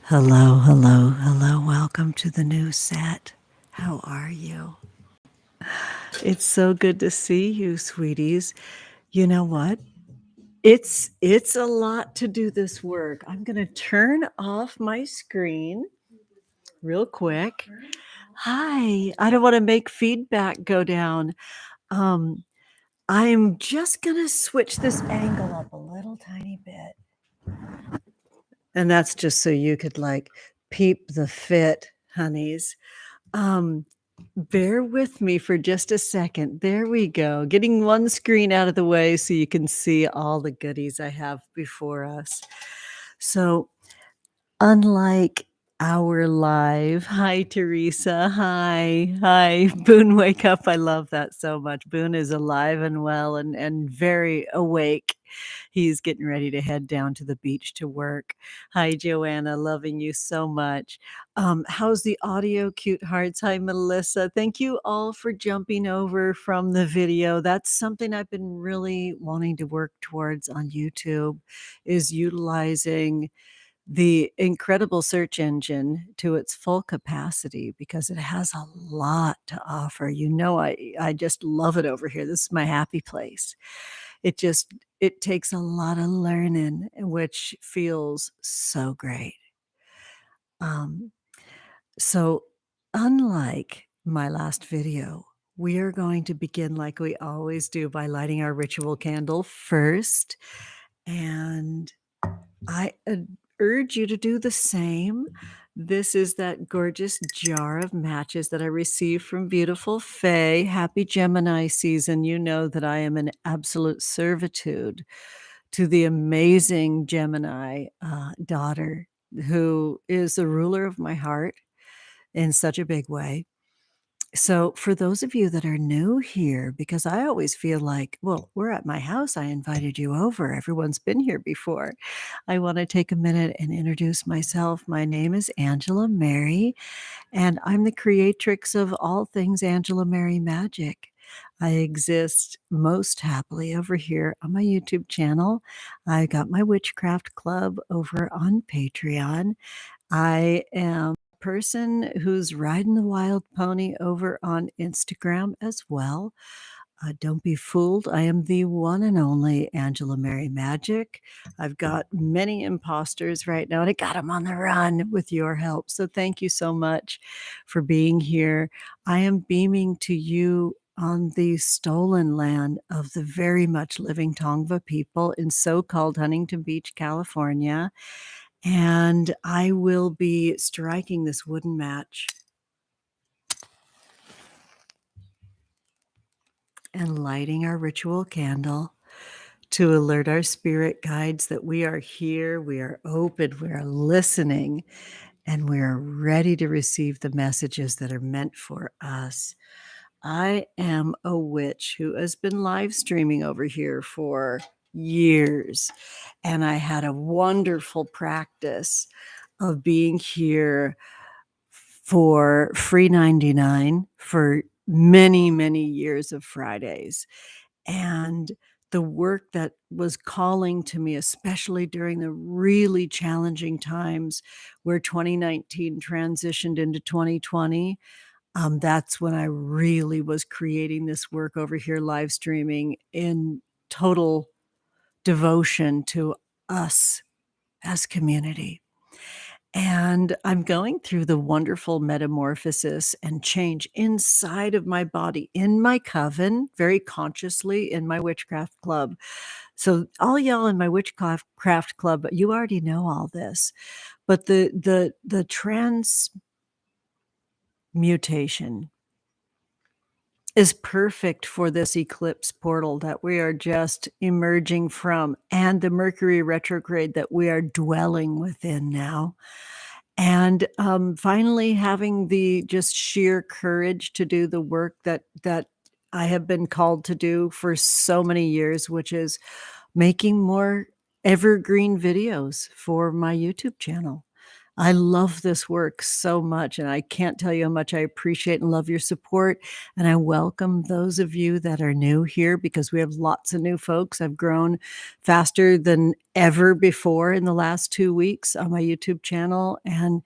Hello, hello, hello. Welcome to the new set. How are you? It's so good to see you, sweeties. You know what? It's a lot to do this work. I'm going to turn off my screen real quick. Hi. I don't want to make feedback go down. I'm just going to switch this angle up a little tiny bit. And that's just so you could like peep the fit, honeys. Bear with me for just a second. There we go. Getting one screen out of the way so you can see all the goodies I have before us. So, unlike our live, hi Teresa, hi Boone, wake up. I love that so much. Boone is alive and well and very awake. He's getting ready to head down to the beach to work. Hi Joanna, loving you so much. How's the audio, cute hearts? Hi Melissa. Thank you all for jumping over from the video. That's something I've been really wanting to work towards on YouTube, is utilizing the incredible search engine to its full capacity, because it has a lot to offer. You know, I just love it over here. This is my happy place. It takes a lot of learning, which feels so great. So unlike my last video, we are going to begin like we always do by lighting our ritual candle first. And I urge you to do the same. This is that gorgeous jar of matches that I received from beautiful Faye. Happy Gemini season. You know that I am in absolute servitude to the amazing Gemini daughter, who is the ruler of my heart in such a big way. So for those of you that are new here, because I always feel like, well, we're at my house, I invited you over, everyone's been here before. I want to take a minute and introduce myself. My name is Angela Mary, and I'm the creatrix of all things Angela Mary Magic. I exist most happily over here on my YouTube channel. I got my witchcraft club over on Patreon. I am a person who's riding the wild pony over on Instagram as well. Don't be fooled. I am the one and only Angela Mary Magic. I've got many imposters right now, and I got them on the run with your help. So thank you so much for being here. I am beaming to you on the stolen land of the very much living Tongva people in so-called Huntington Beach, California. And I will be striking this wooden match and lighting our ritual candle to alert our spirit guides that we are here, we are open, we are listening, and we are ready to receive the messages that are meant for us. I am a witch who has been live streaming over here for years, and I had a wonderful practice of being here for free 99 for many, many years of Fridays. And the work that was calling to me, especially during the really challenging times where 2019 transitioned into 2020, that's when I really was creating this work over here, live streaming in total devotion to us as community. And I'm going through the wonderful metamorphosis and change inside of my body, in my coven, very consciously in my witchcraft club. So all y'all in my witchcraft club, you already know all this. But the transmutation is perfect for this eclipse portal that we are just emerging from, and the Mercury retrograde that we are dwelling within now. And finally having the just sheer courage to do the work that I have been called to do for so many years, which is making more evergreen videos for my YouTube channel. I love this work so much, and I can't tell you how much I appreciate and love your support, and I welcome those of you that are new here because we have lots of new folks. I've grown faster than ever before in the last 2 weeks on my YouTube channel, and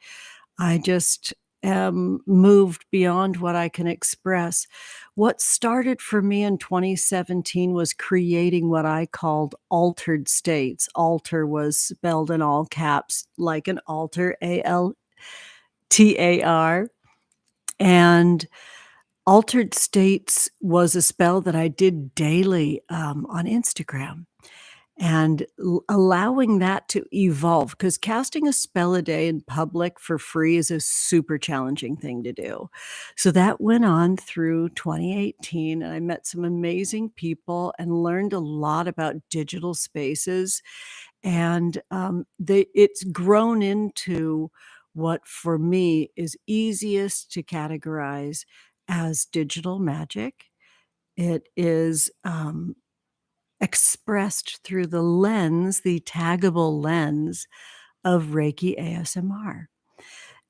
I just am moved beyond what I can express. What started for me in 2017 was creating what I called altered states. Alter was spelled in all caps, like an altar, ALTAR. And altered states was a spell that I did daily on Instagram. And allowing that to evolve, because casting a spell a day in public for free is a super challenging thing to do. So that went on through 2018, and I met some amazing people and learned a lot about digital spaces. And it's grown into what for me is easiest to categorize as digital magic. It is expressed through the lens, the taggable lens of Reiki ASMR.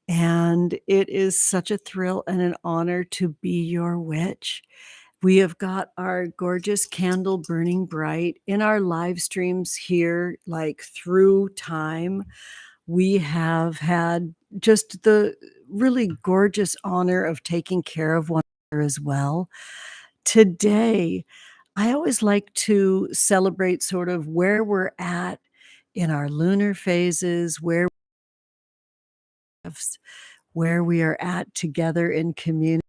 And it is such a thrill and an honor to be your witch. We have got our gorgeous candle burning bright in our live streams here, like through time. We have had just the really gorgeous honor of taking care of one another as well. Today, I always like to celebrate sort of where we're at in our lunar phases, where we are at together in community.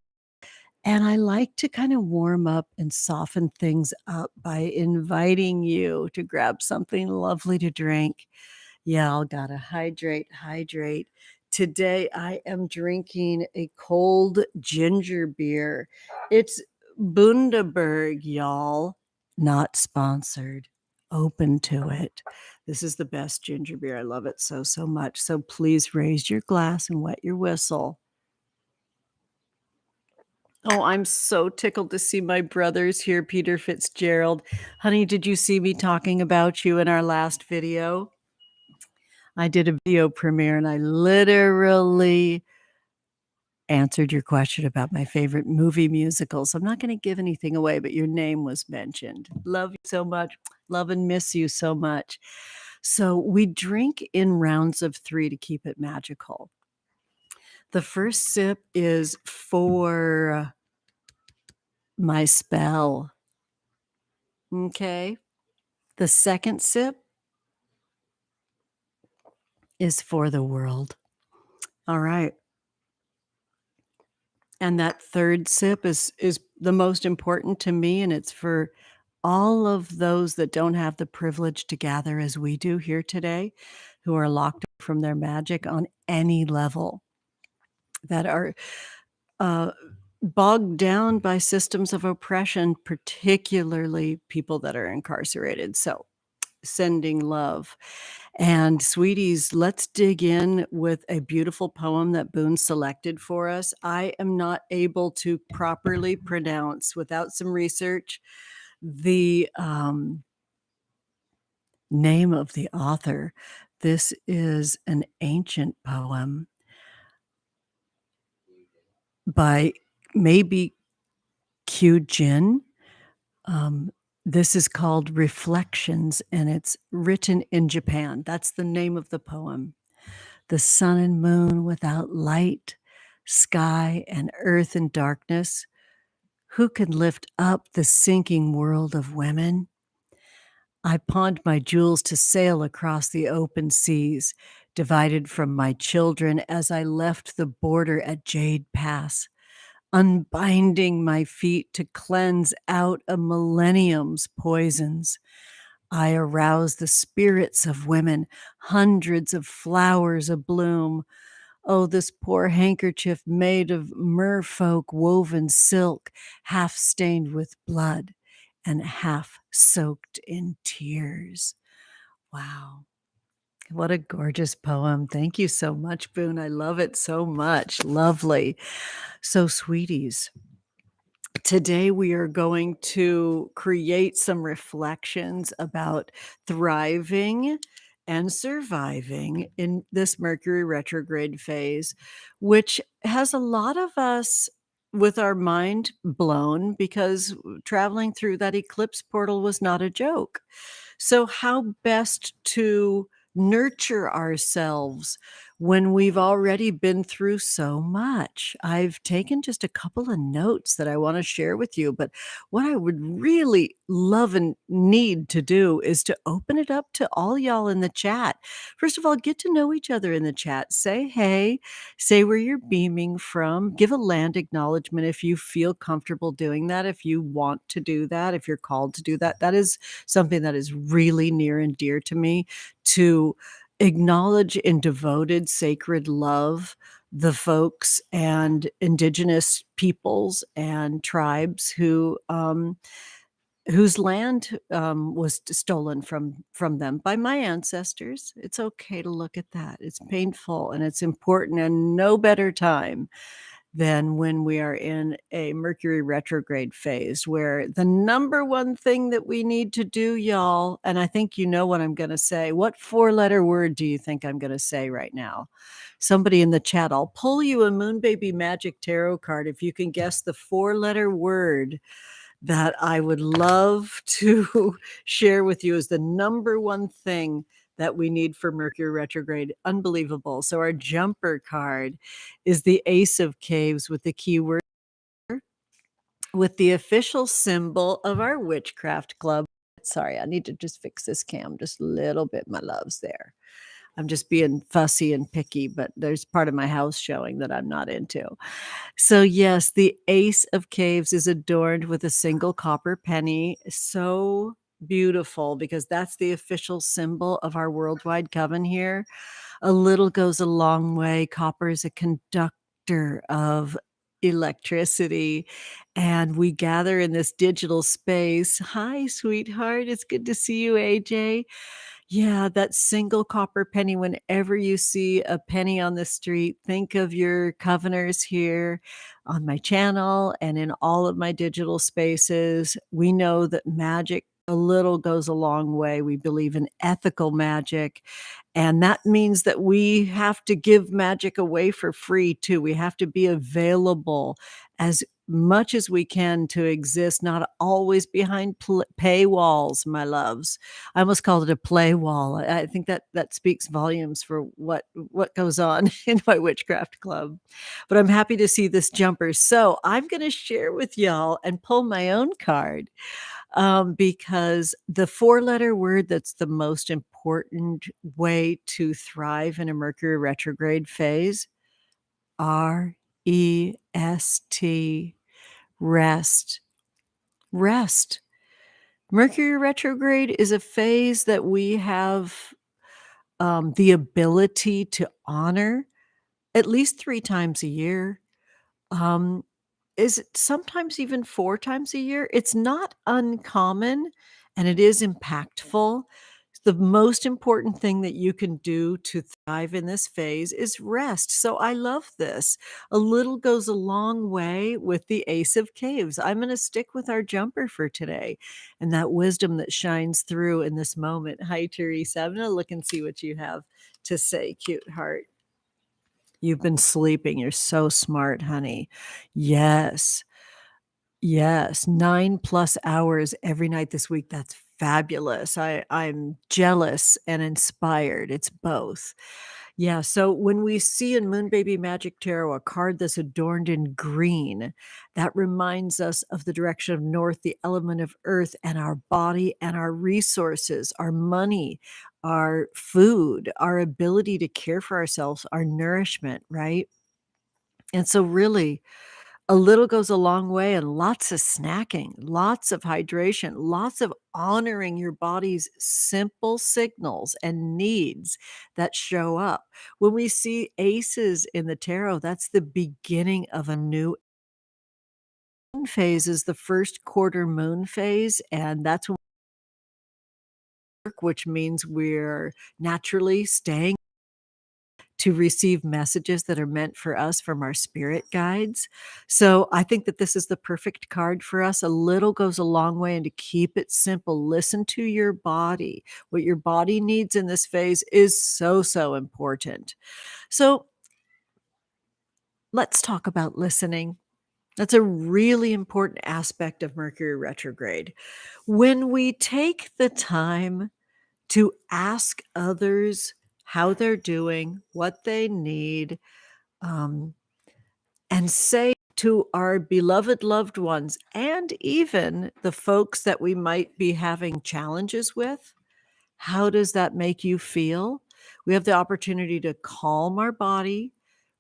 And I like to kind of warm up and soften things up by inviting you to grab something lovely to drink. Y'all gotta hydrate, hydrate. Today I am drinking a cold ginger beer. It's Bundaberg, y'all. Not sponsored. Open to it. This is the best ginger beer. I love it so, so much. So please raise your glass and wet your whistle. Oh, I'm so tickled to see my brothers here, Peter Fitzgerald. Honey, did you see me talking about you in our last video? I did a video premiere and I literally answered your question about my favorite movie musicals. I'm not going to give anything away, but your name was mentioned. Love you so much. Love and miss you so much. So we drink in rounds of 3 to keep it magical. The first sip is for my spell. Okay. The second sip is for the world. All right. And that third sip is the most important to me, and it's for all of those that don't have the privilege to gather as we do here today, who are locked from their magic on any level, that are bogged down by systems of oppression, particularly people that are incarcerated. So sending love. And sweeties, let's dig in with a beautiful poem that Boone selected for us. I am not able to properly pronounce, without some research, the name of the author. This is an ancient poem by maybe Q Jin. This is called Reflections, and it's written in Japan. That's the name of the poem. The sun and moon without light, sky and earth in darkness. Who can lift up the sinking world of women? I pawned my jewels to sail across the open seas, divided from my children as I left the border at Jade Pass, unbinding my feet to cleanse out a millennium's poisons. I arouse the spirits of women, hundreds of flowers abloom. Oh, this poor handkerchief made of merfolk woven silk, half stained with blood and half soaked in tears. Wow. What a gorgeous poem. Thank you so much, Boone. I love it so much. Lovely. So, sweeties, today we are going to create some reflections about thriving and surviving in this Mercury retrograde phase, which has a lot of us with our mind blown because traveling through that eclipse portal was not a joke. So, how best to nurture ourselves when we've already been through so much? I've taken just a couple of notes that I want to share with you, but what I would really love and need to do is to open it up to all y'all in the chat. First of all, get to know each other in the chat. Say hey, say where you're beaming from, give a land acknowledgement if you feel comfortable doing that, if you want to do that, if you're called to do that. That is something that is really near and dear to me, to acknowledge in devoted sacred love the folks and indigenous peoples and tribes whose land was stolen from them by my ancestors. It's okay to look at that. It's painful and it's important, and no better time than when we are in a Mercury retrograde phase, where the number one thing that we need to do, y'all, and I think you know what I'm going to say. What four-letter word do you think I'm going to say right now? Somebody in the chat, I'll pull you a Moon Baby Magic Tarot card if you can guess the four-letter word that I would love to share with you as the number one thing that we need for Mercury retrograde. Unbelievable. So our jumper card is the Ace of Caves with the keyword, with the official symbol of our witchcraft club. Sorry, I need to just fix this cam just a little bit, my loves, there. I'm just being fussy and picky, but there's part of my house showing that I'm not into. So yes, the Ace of Caves is adorned with a single copper penny. So beautiful, because that's the official symbol of our worldwide coven here. A little goes a long way. Copper is a conductor of electricity, and we gather in this digital space. Hi, sweetheart. It's good to see you, AJ. Yeah, that single copper penny. Whenever you see a penny on the street, think of your coveners here on my channel and in all of my digital spaces. We know that magic a little goes a long way. We believe in ethical magic. And that means that we have to give magic away for free too. We have to be available as much as we can to exist, not always behind paywalls, my loves. I almost called it a play wall. I think that speaks volumes for what goes on in my witchcraft club. But I'm happy to see this jumper. So I'm going to share with y'all and pull my own card, because the four-letter word that's the most important way to thrive in a Mercury retrograde phase, R-E-S-T, rest. Rest. Mercury retrograde is a phase that we have the ability to honor at least 3 times a year. Is it sometimes even 4 times a year? It's not uncommon, and it is impactful. The most important thing that you can do to thrive in this phase is rest. So I love this. A little goes a long way with the Ace of Caves. I'm going to stick with our jumper for today and that wisdom that shines through in this moment. Hi, Teresa. I'm going to look and see what you have to say, cute heart. You've been sleeping. You're so smart, honey. Yes. Yes, 9+ hours every night this week. That's fabulous. I'm jealous and inspired. It's both. Yeah, so when we see in Moon Baby Magic Tarot a card that's adorned in green, that reminds us of the direction of north, the element of earth, and our body and our resources, our money, our food, our ability to care for ourselves, our nourishment, right? And so really, a little goes a long way, and lots of snacking, lots of hydration, lots of honoring your body's simple signals and needs that show up. When we see aces in the tarot, that's the beginning of a new moon phase, is the first quarter moon phase, and that's when we work, which means we're naturally staying to receive messages that are meant for us from our spirit guides. So I think that this is the perfect card for us. A little goes a long way, and to keep it simple, listen to your body. What your body needs in this phase is so, so important. So let's talk about listening. That's a really important aspect of Mercury retrograde. When we take the time to ask others how they're doing, what they need, um, and say to our beloved loved ones and even the folks that we might be having challenges with, how does that make you feel? We have the opportunity to calm our body,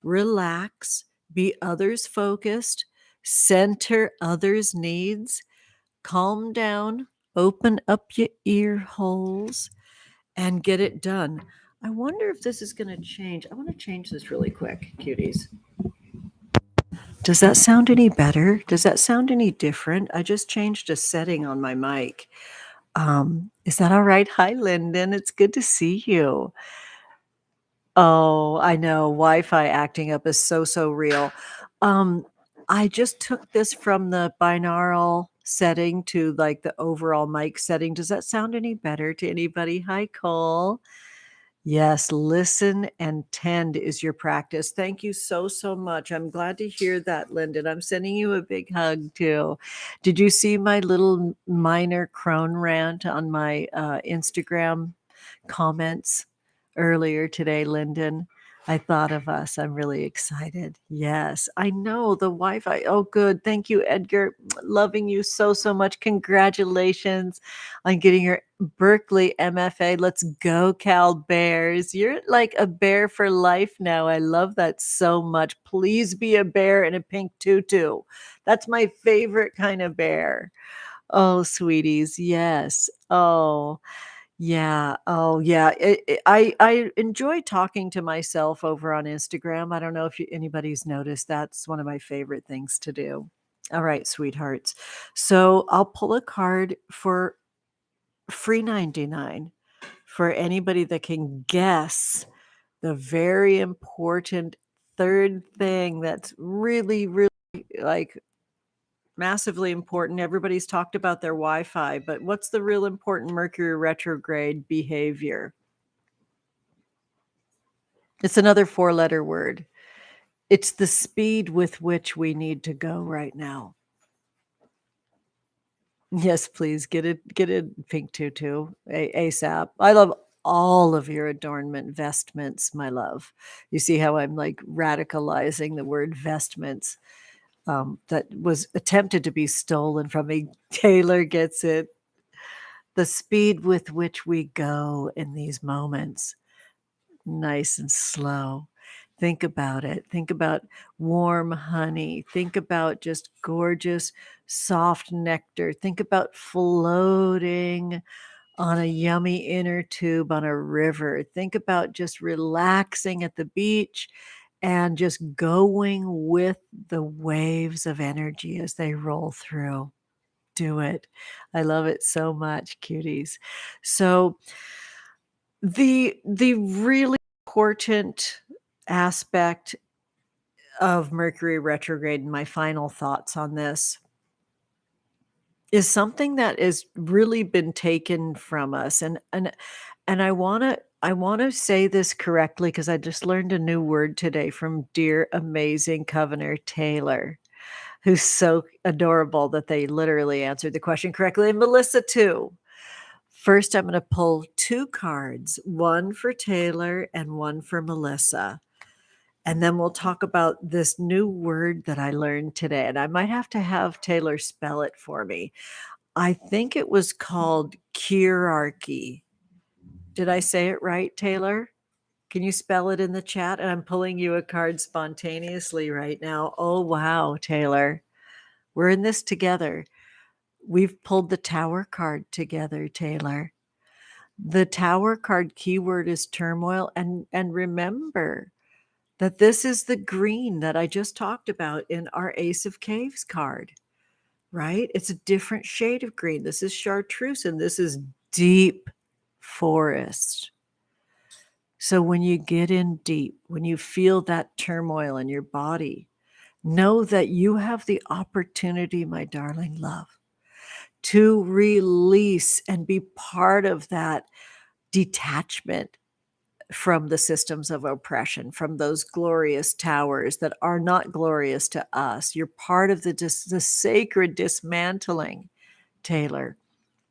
relax, be others focused, center others' needs, calm down, open up your ear holes, and get it done. I wonder if this is going to change. I want to change this really quick, cuties. Does that sound any better? Does that sound any different? I just changed a setting on my mic. Is that all right? Hi, Linden. It's good to see you. Oh, I know. Wi-Fi acting up is so, so real. I just took this from the binaural setting to like the overall mic setting. Does that sound any better to anybody? Hi, Cole. Yes, listen and tend is your practice. Thank you so, so much. I'm glad to hear that, Linden. I'm sending you a big hug too. Did you see my little minor crone rant on my Instagram comments earlier today, Linden? I thought of us. I'm really excited. Yes, I know the Wi-Fi. Oh, good. Thank you, Edgar. Loving you so, so much. Congratulations on getting your Berkeley MFA. Let's go, Cal Bears. You're like a bear for life now. I love that so much. Please be a bear in a pink tutu. That's my favorite kind of bear. Oh, sweeties. Yes. Oh, yeah. Oh, yeah. I enjoy talking to myself over on Instagram. I don't know if anybody's noticed. That's one of my favorite things to do. All right, sweethearts. So I'll pull a card for free 99 for anybody that can guess the very important third thing that's really, really like massively important. Everybody's talked about their Wi-Fi, but what's the real important Mercury retrograde behavior? It's another four-letter word. It's the speed with which we need to go right now. Yes, please get a pink tutu ASAP. I love all of your adornment vestments, my love. You see how I'm like radicalizing the word vestments that was attempted to be stolen from me. Taylor gets it. The speed with which we go in these moments, nice and slow. Think about it. Think about warm honey. Think about just gorgeous, soft nectar. Think about floating on a yummy inner tube on a river. Think about just relaxing at the beach and just going with the waves of energy as they roll through. Do it. I love it so much, cuties. So the really important aspect of Mercury retrograde, and my final thoughts on this, is something that has really been taken from us. And I wanna say this correctly because I just learned a new word today from dear, amazing Governor Taylor, who's so adorable that they literally answered the question correctly, and Melissa too. First, I'm gonna pull 2 cards, one for Taylor and one for Melissa. And then we'll talk about this new word that I learned today, and I might have Taylor spell it for me. I think it was called hierarchy. Did I say it right, Taylor? Can you spell it in the chat? And I'm pulling you a card spontaneously right now. Oh, wow, Taylor. We're in this together. We've pulled the Tower card together, Taylor. The Tower card keyword is turmoil. And remember that this is the green that I just talked about in our Ace of Caves card, right? It's a different shade of green. This is chartreuse and this is deep forest. So when you get in deep, when you feel that turmoil in your body, know that you have the opportunity, my darling love, to release and be part of that detachment from the systems of oppression, from those glorious towers that are not glorious to us. You're part of the sacred dismantling, Taylor.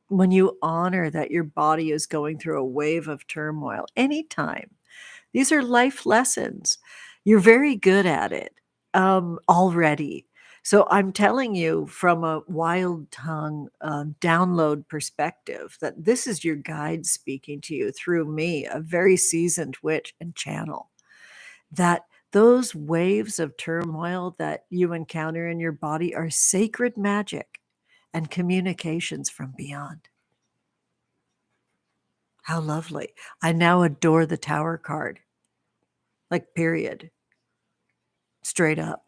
When you honor that your body is going through a wave of turmoil, anytime. These are life lessons. You're very good at it already. So I'm telling you from a wild tongue download perspective that this is your guide speaking to you through me, a very seasoned witch and channel, that those waves of turmoil that you encounter in your body are sacred magic and communications from beyond. How lovely. I now adore the Tower card. Like, period. Straight up.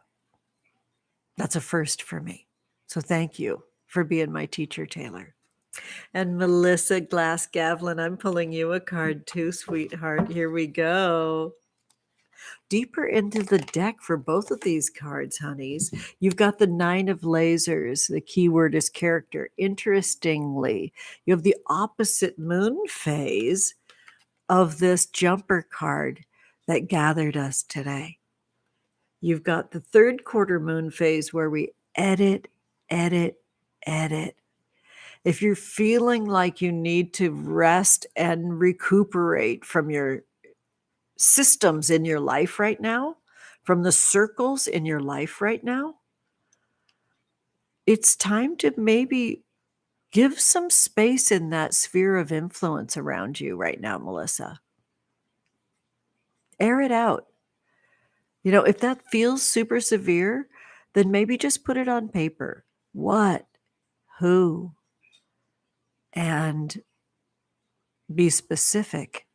That's a first for me. So thank you for being my teacher, Taylor. And Melissa Glass-Gavlin, I'm pulling you a card too, sweetheart. Here we go. Deeper into the deck for both of these cards, honeys, you've got the Nine of Lasers. The keyword is character. Interestingly, you have the opposite moon phase of this jumper card that gathered us today. You've got the third quarter moon phase where we edit, edit, edit. If you're feeling like you need to rest and recuperate from your systems in your life right now, from the circles in your life right now, it's time to maybe give some space in that sphere of influence around you right now, Melissa. Air it out. You know, if that feels super severe, then maybe just put it on paper. What, who, and be specific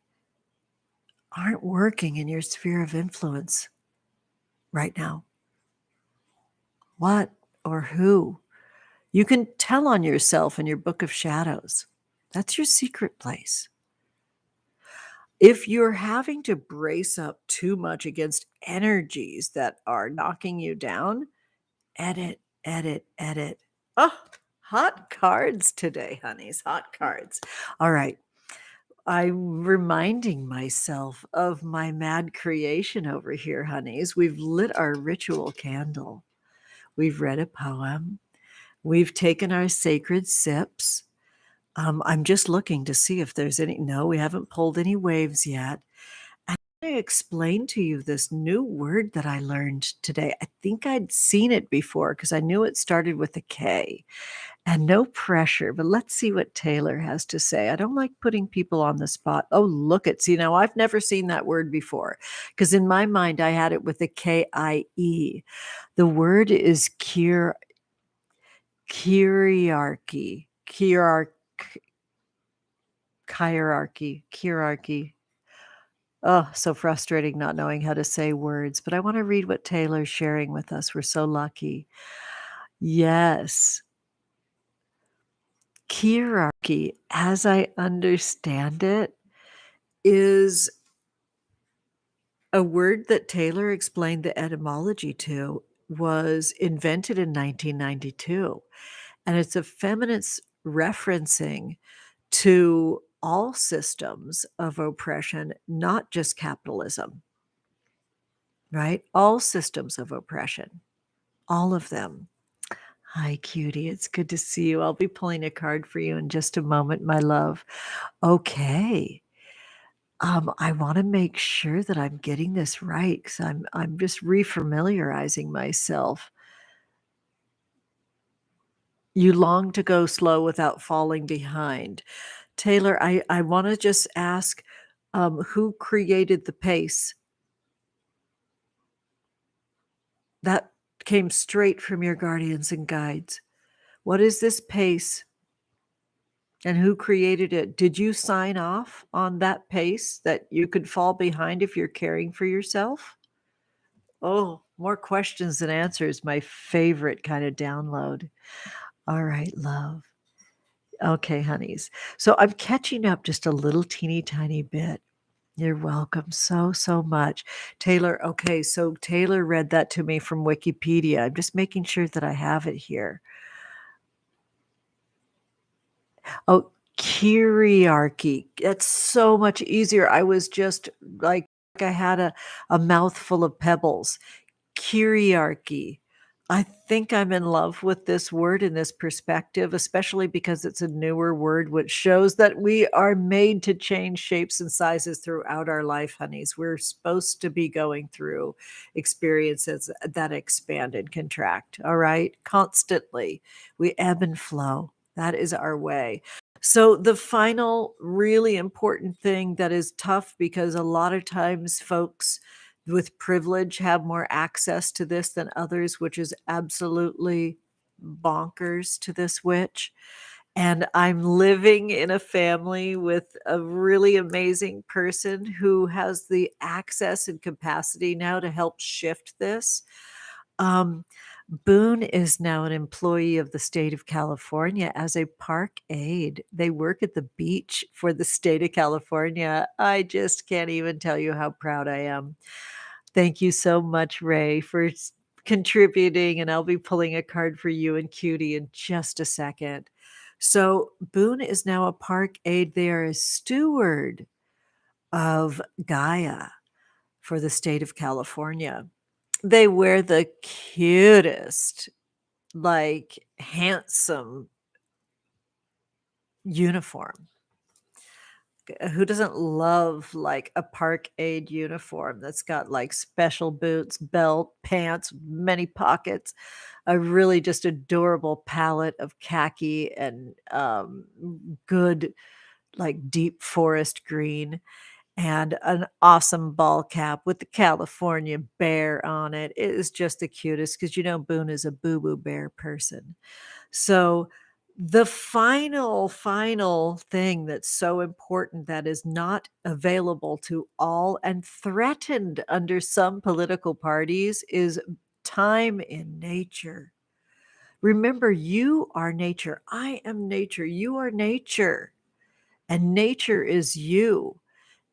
aren't working in your sphere of influence right now. What or who? You can tell on yourself in your book of shadows. That's your secret place. If you're having to brace up too much against energies that are knocking you down, edit, edit, edit. Oh, hot cards today, honeys. Hot cards. All right. I'm reminding myself of my mad creation over here, honeys. We've lit our ritual candle. We've read a poem. We've taken our sacred sips. I'm just looking to see if there's any. No, we haven't pulled any waves yet. I'm going to explain to you this new word that I learned today. I think I'd seen it before because I knew it started with a K. And no pressure, but let's see what Taylor has to say. I don't like putting people on the spot. Oh, look at, see, now I've never seen that word before because in my mind I had it with a K-I-E. The word is hierarchy. Oh, so frustrating not knowing how to say words, but I want to read what Taylor's sharing with us. We're so lucky. Yes. Hierarchy, as I understand it, is a word that Taylor explained the etymology to, was invented in 1992. And it's a feminist referencing to all systems of oppression, not just capitalism, right? All systems of oppression, all of them. Hi, cutie. It's good to see you. I'll be pulling a card for you in just a moment, my love. Okay. I want to make sure that I'm getting this right because I'm just refamiliarizing myself. You long to go slow without falling behind. Taylor, I want to just ask who created the pace? That came straight from your guardians and guides. What is this pace? And who created it? Did you sign off on that pace that you could fall behind if you're caring for yourself? Oh, more questions than answers. My favorite kind of download. All right, love. Okay, honeys. So I'm catching up just a little teeny tiny bit. You're welcome so, so much. Taylor, okay, so Taylor read that to me from Wikipedia. I'm just making sure that I have it here. Oh, Kyriarchy. It's so much easier. I was just like I had a mouthful of pebbles. Kyriarchy. I think I'm in love with this word and this perspective, especially because it's a newer word, which shows that we are made to change shapes and sizes throughout our life, honeys. We're supposed to be going through experiences that expand and contract, all right? Constantly. We ebb and flow. That is our way. So, the final really important thing that is tough because a lot of times folks with privilege have more access to this than others, which is absolutely bonkers to this witch. And I'm living in a family with a really amazing person who has the access and capacity now to help shift this. Um, Boone is now an employee of the state of California as a park aide. They work at the beach for the state of California. I just can't even tell you how proud I am. Thank you so much, Ray, for contributing, and I'll be pulling a card for you and Cutie in just a second. So, Boone is now a park aide. They are a steward of Gaia for the state of California. They wear the cutest, like, handsome uniform. Who doesn't love like a park aide uniform that's got like special boots, belt, pants, many pockets, a really just adorable palette of khaki and good like deep forest green and an awesome ball cap with the California bear on it. It is just the cutest because you know Boone is a boo boo bear person. So the final thing that's so important that is not available to all and threatened under some political parties is time in nature. Remember, you are nature. I am nature. You are nature. And nature is you.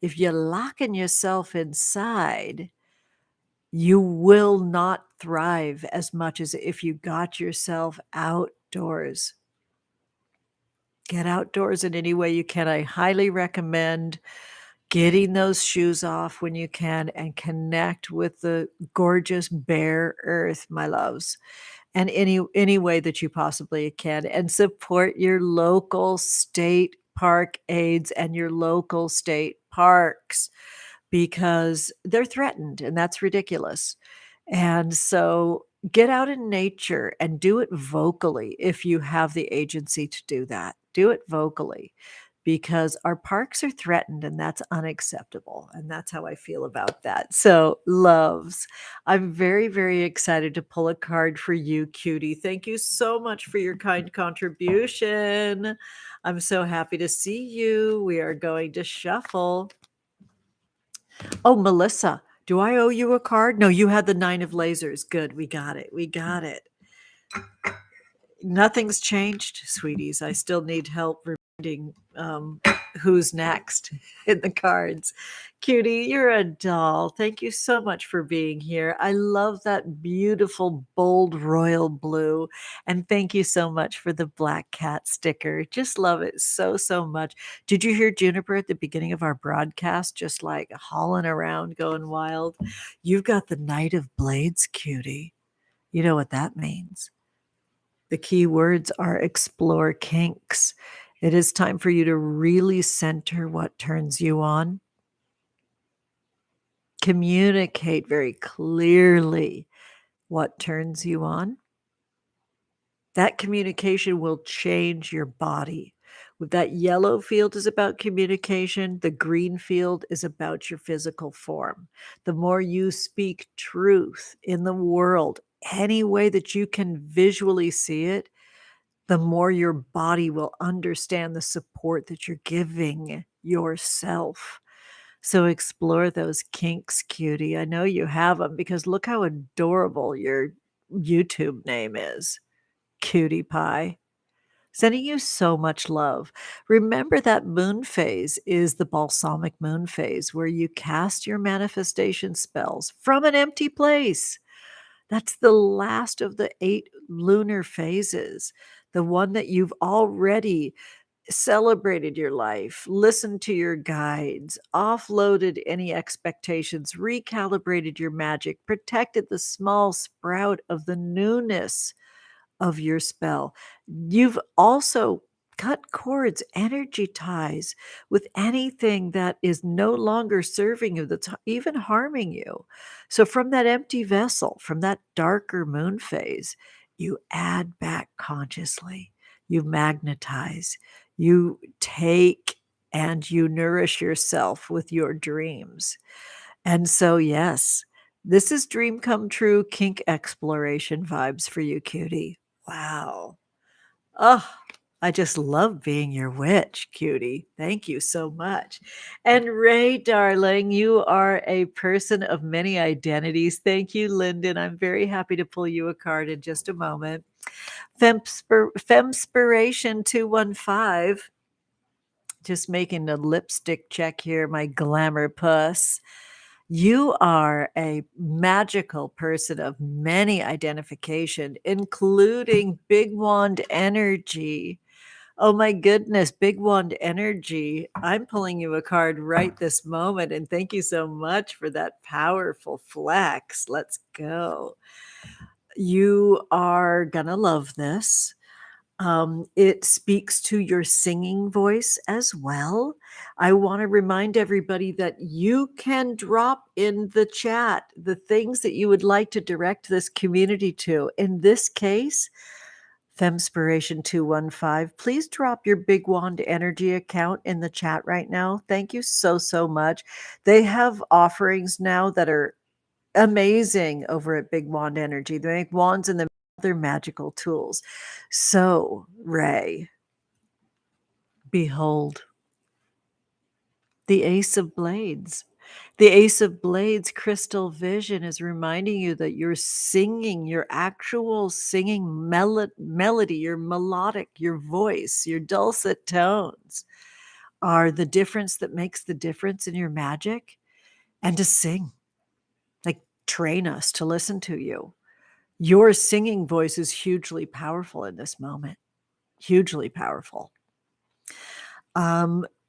If you're locking yourself inside, you will not thrive as much as if you got yourself outdoors. Get outdoors in any way you can. I highly recommend getting those shoes off when you can and connect with the gorgeous bare earth, my loves, and any way that you possibly can, and support your local state park aides and your local state parks because they're threatened, and that's ridiculous. And so get out in nature and do it vocally if you have the agency to do that. Do it vocally because our parks are threatened and that's unacceptable. And that's how I feel about that. So, loves, I'm very, very excited to pull a card for you, Cutie. Thank you so much for your kind contribution. I'm so happy to see you. We are going to shuffle. Oh, Melissa, do I owe you a card? No, you had the 9 of lasers. Good, we got it. We got it. Nothing's changed, sweeties. I still need help reminding who's next in the cards. Cutie, you're a doll. Thank you so much for being here. I love that beautiful, bold royal blue. And thank you so much for the black cat sticker. Just love it so, so much. Did you hear Juniper at the beginning of our broadcast, just like hauling around, going wild? You've got the Knight of Blades, Cutie. You know what that means. The key words are explore kinks. It is time for you to really center what turns you on. Communicate very clearly what turns you on. That communication will change your body. With that yellow field is about communication, the green field is about your physical form. The more you speak truth in the world, any way that you can visually see it, the more your body will understand the support that you're giving yourself. So explore those kinks, Cutie. I know you have them because look how adorable your YouTube name is, Cutie Pie. Sending you so much love. Remember that moon phase is the balsamic moon phase where you cast your manifestation spells from an empty place. That's the last of the 8 lunar phases, the one that you've already celebrated your life, listened to your guides, offloaded any expectations, recalibrated your magic, protected the small sprout of the newness of your spell. You've also cut cords, energy ties with anything that is no longer serving you, that's even harming you. So, from that empty vessel, from that darker moon phase, you add back consciously, you magnetize, you take and you nourish yourself with your dreams. And so, yes, this is dream come true kink exploration vibes for you, cutie. Wow. Oh, I just love being your witch, cutie. Thank you so much. And Ray, darling, you are a person of many identities. Thank you, Linden. I'm very happy to pull you a card in just a moment. Femspiration 215. Just making a lipstick check here, my glamour puss. You are a magical person of many identification, including big wand energy. Oh my goodness, big wand energy. I'm pulling you a card right this moment, and thank you so much for that powerful flex. Let's go. You are gonna love this. It speaks to your singing voice as well. I want to remind everybody that you can drop in the chat the things that you would like to direct this community to. In this case, Femspiration 215, please drop your Big Wand Energy account in the chat right now. Thank you so, so much. They have offerings now that are amazing over at Big Wand Energy. They make wands and other magical tools. So, Ray, behold the Ace of Blades. The Ace of Blades crystal vision is reminding you that you're singing, your actual singing melody, your melodic, your voice, your dulcet tones are the difference that makes the difference in your magic. And to sing, like train us to listen to you. Your singing voice is hugely powerful in this moment, hugely powerful.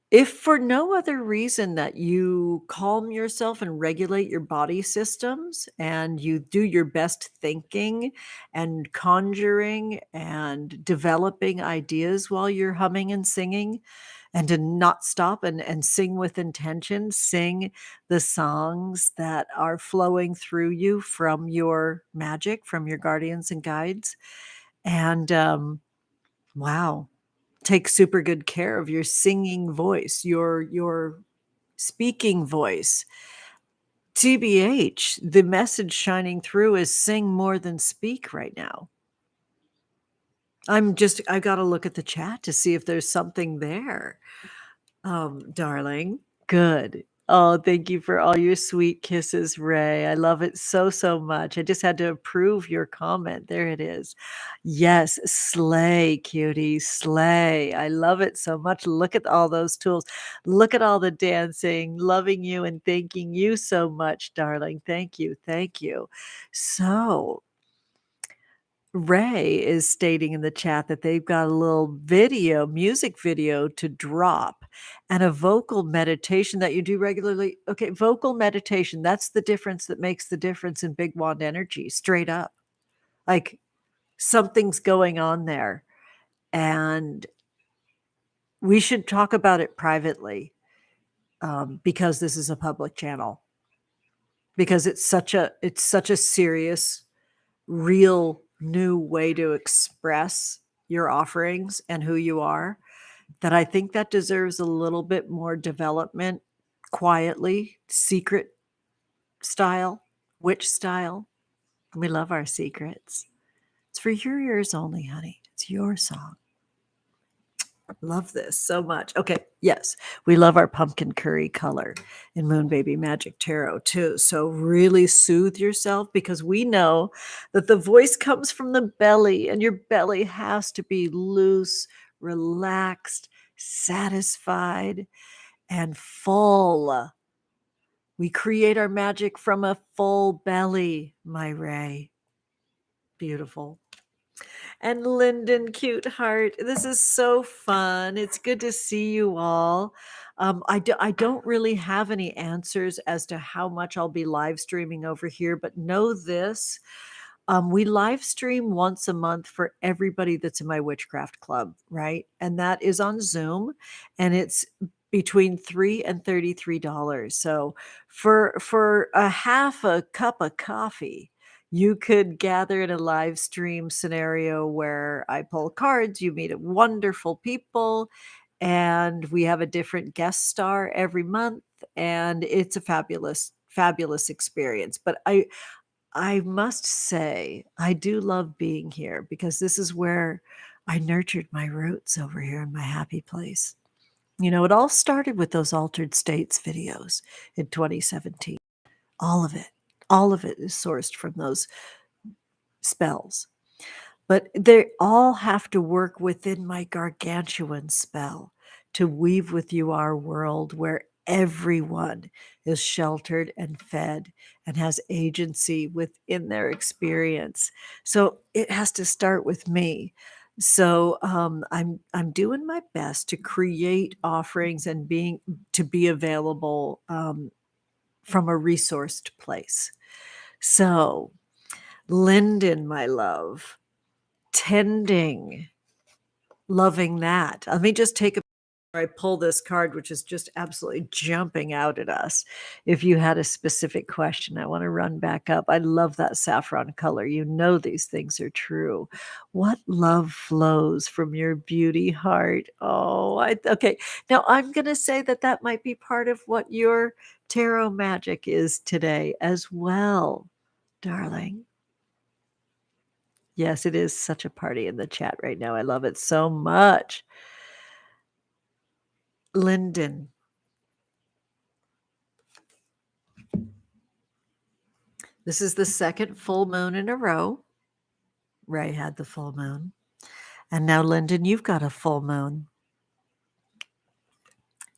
If for no other reason that you calm yourself and regulate your body systems and you do your best thinking and conjuring and developing ideas while you're humming and singing, and to not stop and sing with intention, sing the songs that are flowing through you from your magic, from your guardians and guides. And wow, take super good care of your singing voice, your speaking voice. TBH, the message shining through is sing more than speak right now. I got to look at the chat to see if there's something there. Darling, good. Oh, thank you for all your sweet kisses, Ray. I love it so, so much. I just had to approve your comment. There it is. Yes, slay, cutie, slay. I love it so much. Look at all those tools. Look at all the dancing, loving you and thanking you so much, darling. Thank you. Thank you. So, Ray is stating in the chat that they've got a little video, music video to drop and a vocal meditation that you do regularly. Okay, vocal meditation, that's the difference that makes the difference in Big Wand Energy, straight up. Like something's going on there. And we should talk about it privately because this is a public channel. Because it's such a serious, real new way to express your offerings and who you are, that I think that deserves a little bit more development, quietly, secret style, witch style. We love our secrets. It's for your ears only, honey. It's your song. Love this so much. Okay, yes, we love our pumpkin curry color in Moon Baby Magic Tarot too. So really soothe yourself, because we know that the voice comes from the belly, and your belly has to be loose, relaxed, satisfied, and full. We create our magic from a full belly, my Ray. Beautiful. And Linden, cute heart. This is so fun. It's good to see you all. I don't really have any answers as to how much I'll be live streaming over here, but know this. We live stream once a month for everybody that's in my witchcraft club, right? And that is on Zoom, and it's between $3 and $33. So for a half a cup of coffee, you could gather in a live stream scenario where I pull cards, you meet wonderful people, and we have a different guest star every month, and it's a fabulous, fabulous experience. But I must say, I do love being here, because this is where I nurtured my roots over here in my happy place. You know, it all started with those Altered States videos in 2017. All of it. All of it is sourced from those spells. But they all have to work within my gargantuan spell to weave with you our world where everyone is sheltered and fed and has agency within their experience. So it has to start with me. So I'm doing my best to create offerings and to be available from a resourced place. So Linden, my love, tending, loving that. Let me just take a I pull this card, which is just absolutely jumping out at us. If you had a specific question, I want to run back up. I love that saffron color. You know these things are true. What love flows from your beauty heart? Oh, okay. Now I'm going to say that that might be part of what your tarot magic is today as well, darling. Yes, it is such a party in the chat right now. I love it so much. Linden. This is the second full moon in a row. Ray had the full moon. And now, Linden, you've got a full moon.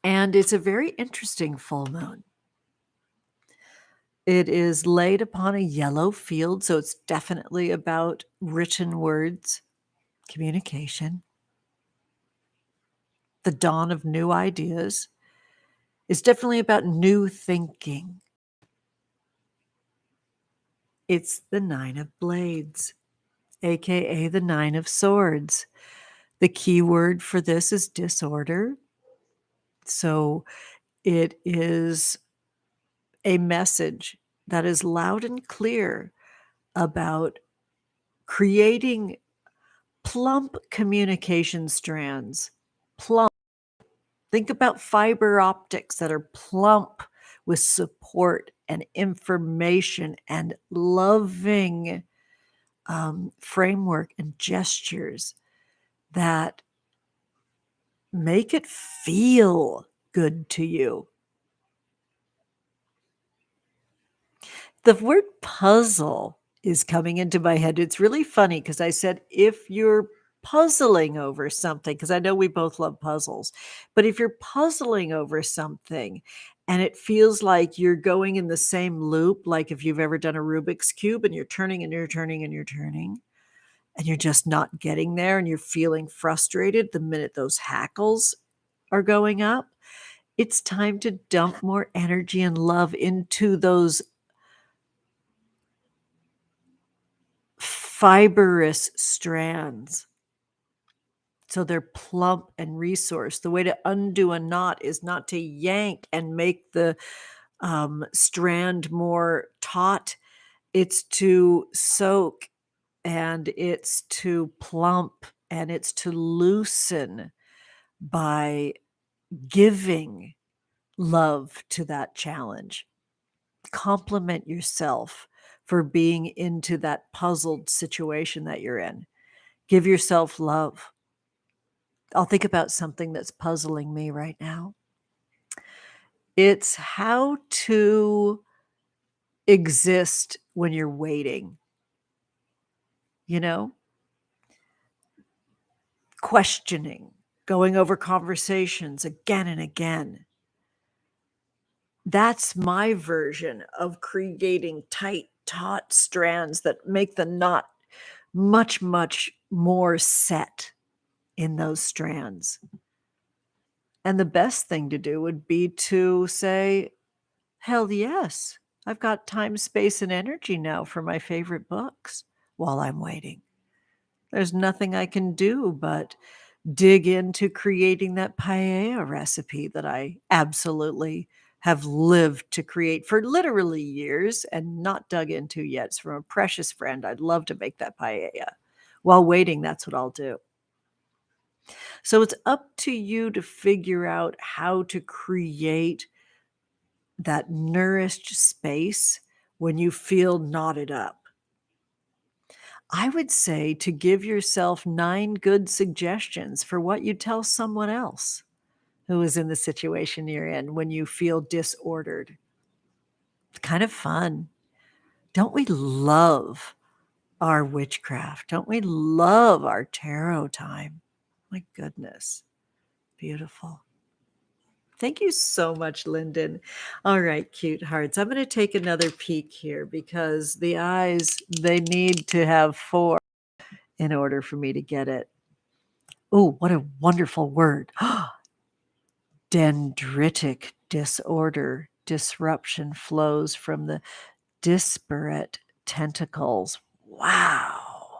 And it's a very interesting full moon. It is laid upon a yellow field, so it's definitely about written words, communication, the dawn of new ideas. It's definitely about new thinking. It's the Nine of Blades, aka the Nine of Swords. The key word for this is disorder. So it is a message that is loud and clear about creating plump communication strands. Plump. Think about fiber optics that are plump with support and information and loving framework and gestures that make it feel good to you. The word puzzle is coming into my head. It's really funny because I said, if you're puzzling over something, because I know we both love puzzles, but if you're puzzling over something and it feels like you're going in the same loop, like if you've ever done a Rubik's Cube and you're turning and you're turning and you're turning, and you're just not getting there and you're feeling frustrated the minute those hackles are going up, it's time to dump more energy and love into those fibrous strands. So they're plump and resourced. The way to undo a knot is not to yank and make the strand more taut. It's to soak, and it's to plump, and it's to loosen by giving love to that challenge. Compliment yourself for being into that puzzled situation that you're in. Give yourself love. I'll think about something that's puzzling me right now. It's how to exist when you're waiting, you know? Questioning, going over conversations again and again. That's my version of creating tight, taut strands that make the knot much, much more set in those strands. And the best thing to do would be to say, hell yes, I've got time, space, and energy now for my favorite books while I'm waiting. There's nothing I can do but dig into creating that paella recipe that I absolutely have lived to create for literally years and not dug into yet. It's from a precious friend. I'd love to make that paella. While waiting, that's what I'll do. So it's up to you to figure out how to create that nourished space when you feel knotted up. I would say to give yourself 9 good suggestions for what you tell someone else who is in the situation you're in when you feel disordered. It's kind of fun. Don't we love our witchcraft? Don't we love our tarot time? My goodness. Beautiful. Thank you so much, Linden. All right, cute hearts. I'm going to take another peek here because the eyes, they need to have 4 in order for me to get it. Oh, what a wonderful word. Dendritic disorder. Disruption flows from the disparate tentacles. Wow.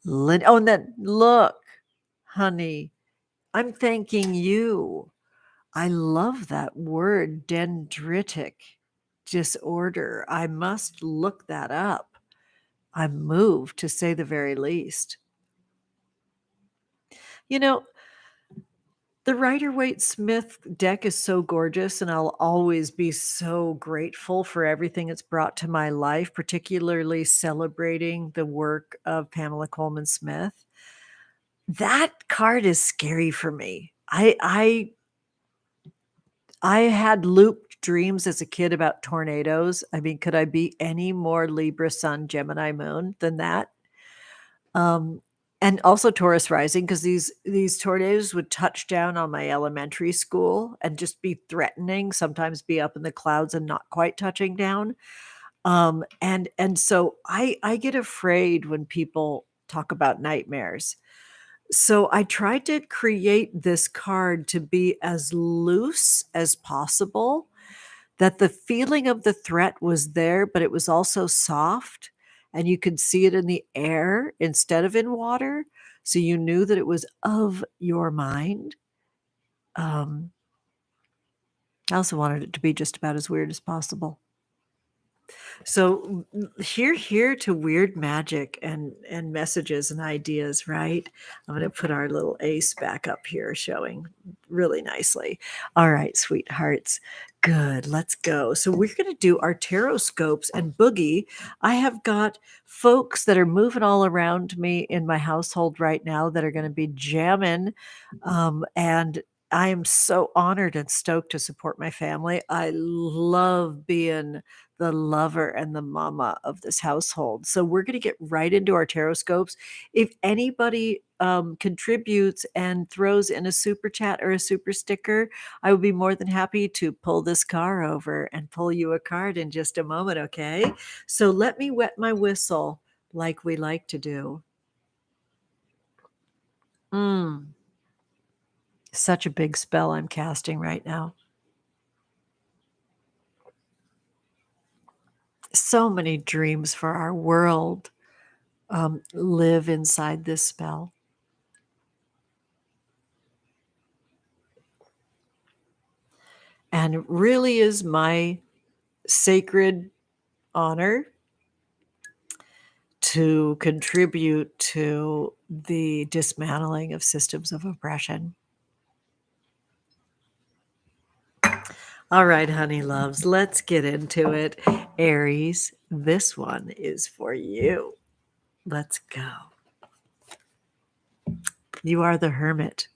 Oh, and then look, honey, I'm thanking you. I love that word, dendritic disorder. I must look that up. I'm moved, to say the very least. You know, the Rider-Waite-Smith deck is so gorgeous, and I'll always be so grateful for everything it's brought to my life, particularly celebrating the work of Pamela Coleman Smith. That card is scary for me. I had looped dreams as a kid about tornadoes. I mean, could I be any more Libra Sun, Gemini Moon than that? And also Taurus rising, because these tornadoes would touch down on my elementary school and just be threatening, sometimes be up in the clouds and not quite touching down. And so I get afraid when people talk about nightmares. So I tried to create this card to be as loose as possible, that the feeling of the threat was there, but it was also soft, and you could see it in the air instead of in water, so you knew that it was of your mind. I also wanted it to be just about as weird as possible. So here to weird magic and messages and ideas, right? I'm going to put our little ace back up here showing really nicely. All right, sweethearts. Good. Let's go. So we're going to do our Tarotscopes and boogie. I have got folks that are moving all around me in my household right now that are going to be jamming, and I am so honored and stoked to support my family. I love being the lover and the mama of this household. So we're going to get right into our Tarotscopes. If anybody contributes and throws in a super chat or a super sticker, I would be more than happy to pull this car over and pull you a card in just a moment, okay? So let me wet my whistle like we like to do. Such a big spell I'm casting right now. So many dreams for our world live inside this spell. And it really is my sacred honor to contribute to the dismantling of systems of oppression. All right, honey loves, let's get into it. Aries, this one is for you. Let's go. You are the Hermit.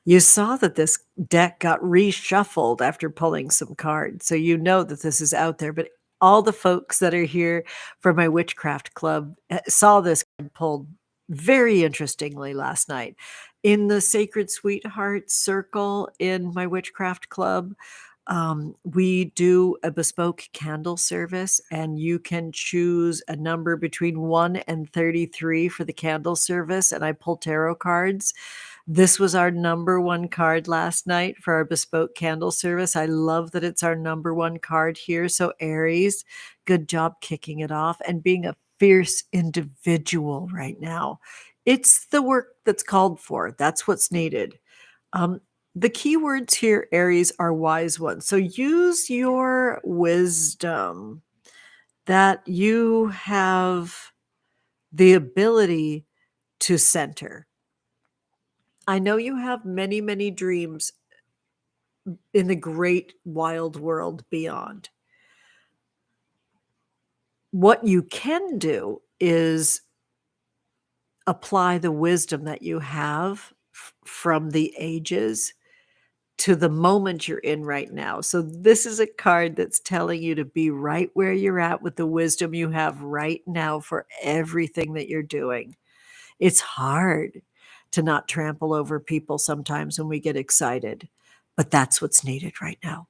You saw that this deck got reshuffled after pulling some cards, so you know that this is out there, but all the folks that are here for my witchcraft club saw this card pulled very interestingly last night. In the Sacred Sweetheart circle in my witchcraft club, we do a bespoke candle service, and you can choose a number between 1 and 33 for the candle service, and I pull tarot cards. This was our number one card last night for our bespoke candle service. I love that it's our number one card here. So Aries, good job kicking it off and being a fierce individual right now. It's the work that's called for. That's what's needed. The keywords here, Aries, are wise ones. So use your wisdom that you have the ability to center. I know you have many, many dreams in the great wild world beyond. What you can do is apply the wisdom that you have from the ages to the moment you're in right now. So this is a card that's telling you to be right where you're at with the wisdom you have right now for everything that you're doing. It's hard to not trample over people sometimes when we get excited, but that's what's needed right now.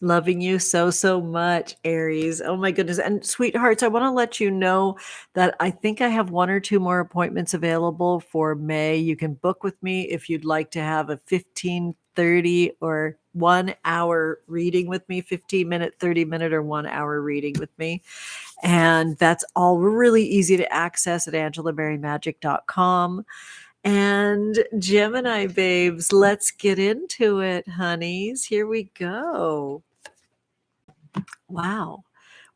Loving you so, so much, Aries. Oh my goodness. And sweethearts, I want to let you know that I think I have 1 or 2 more appointments available for May. You can book with me if you'd like to have a 15, 30, or 1 hour reading with me, 15-minute, 30-minute, or 1 hour reading with me. And that's all really easy to access at angelaberrymagic.com. And Gemini babes, let's get into it, honeys. Here we go. Wow.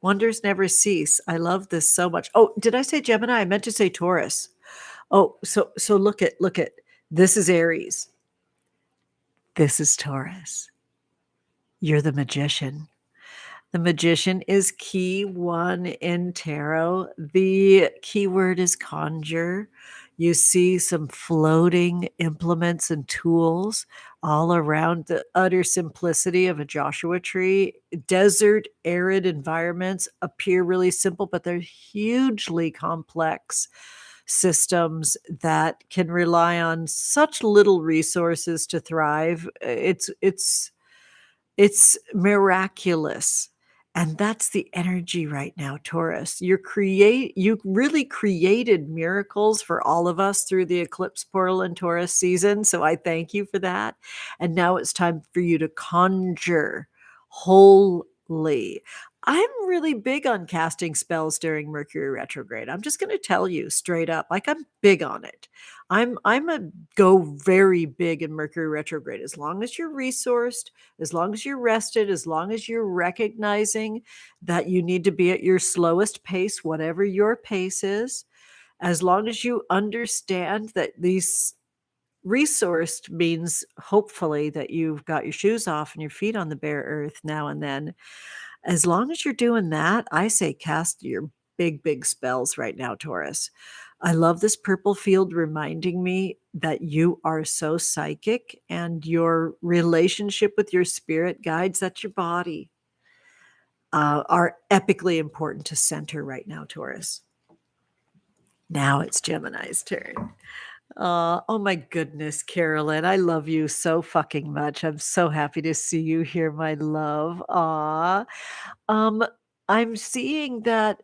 Wonders never cease. I love this so much. Oh, did I say Gemini? I meant to say Taurus. Oh, so look at this is Aries. This is Taurus. You're the Magician. The Magician is key 1 in tarot. The keyword is conjure. You see some floating implements and tools all around the utter simplicity of a Joshua tree. Desert, arid environments appear really simple, but they're hugely complex systems that can rely on such little resources to thrive. It's miraculous. And that's the energy right now, Taurus. You really created miracles for all of us through the eclipse portal and Taurus season. So I thank you for that. And now it's time for you to conjure wholly. I'm really big on casting spells during Mercury retrograde. I'm just going to tell you straight up, like I'm big on it. I'm a go very big in Mercury retrograde. As long as you're resourced, as long as you're rested, as long as you're recognizing that you need to be at your slowest pace, whatever your pace is, as long as you understand that these resourced means hopefully that you've got your shoes off and your feet on the bare earth now and then. As long as you're doing that, I say cast your big, big spells right now, Taurus. I love this purple field reminding me that you are so psychic and your relationship with your spirit guides, that's your body, are epically important to center right now, Taurus. Now it's Gemini's turn. Oh my goodness, Carolyn, I love you so fucking much. I'm so happy to see you here, my love. Aw. Um, I'm seeing that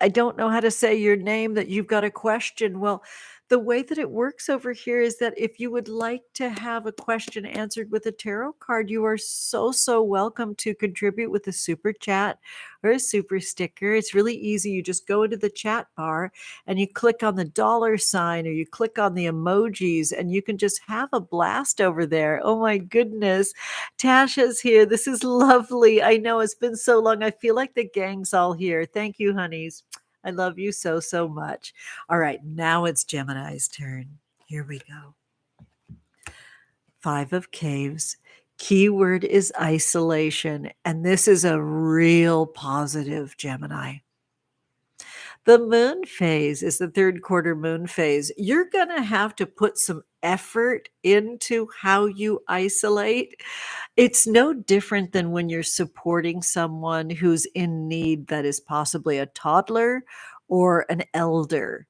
I don't know how to say your name, that you've got a question. Well, the way that it works over here is that if you would like to have a question answered with a tarot card, you are so, so welcome to contribute with a super chat or a super sticker. It's really easy. You just go into the chat bar and you click on the $ or you click on the emojis and you can just have a blast over there. Oh my goodness. Tasha's here. This is lovely. I know it's been so long. I feel like the gang's all here. Thank you, honeys. I love you so, so much. All right, now it's Gemini's turn. Here we go. 5 of Caves. Keyword is isolation, and this is a real positive, Gemini. The moon phase is the third quarter moon phase. You're going to have to put some effort into how you isolate. It's no different than when you're supporting someone who's in need, that is possibly a toddler or an elder,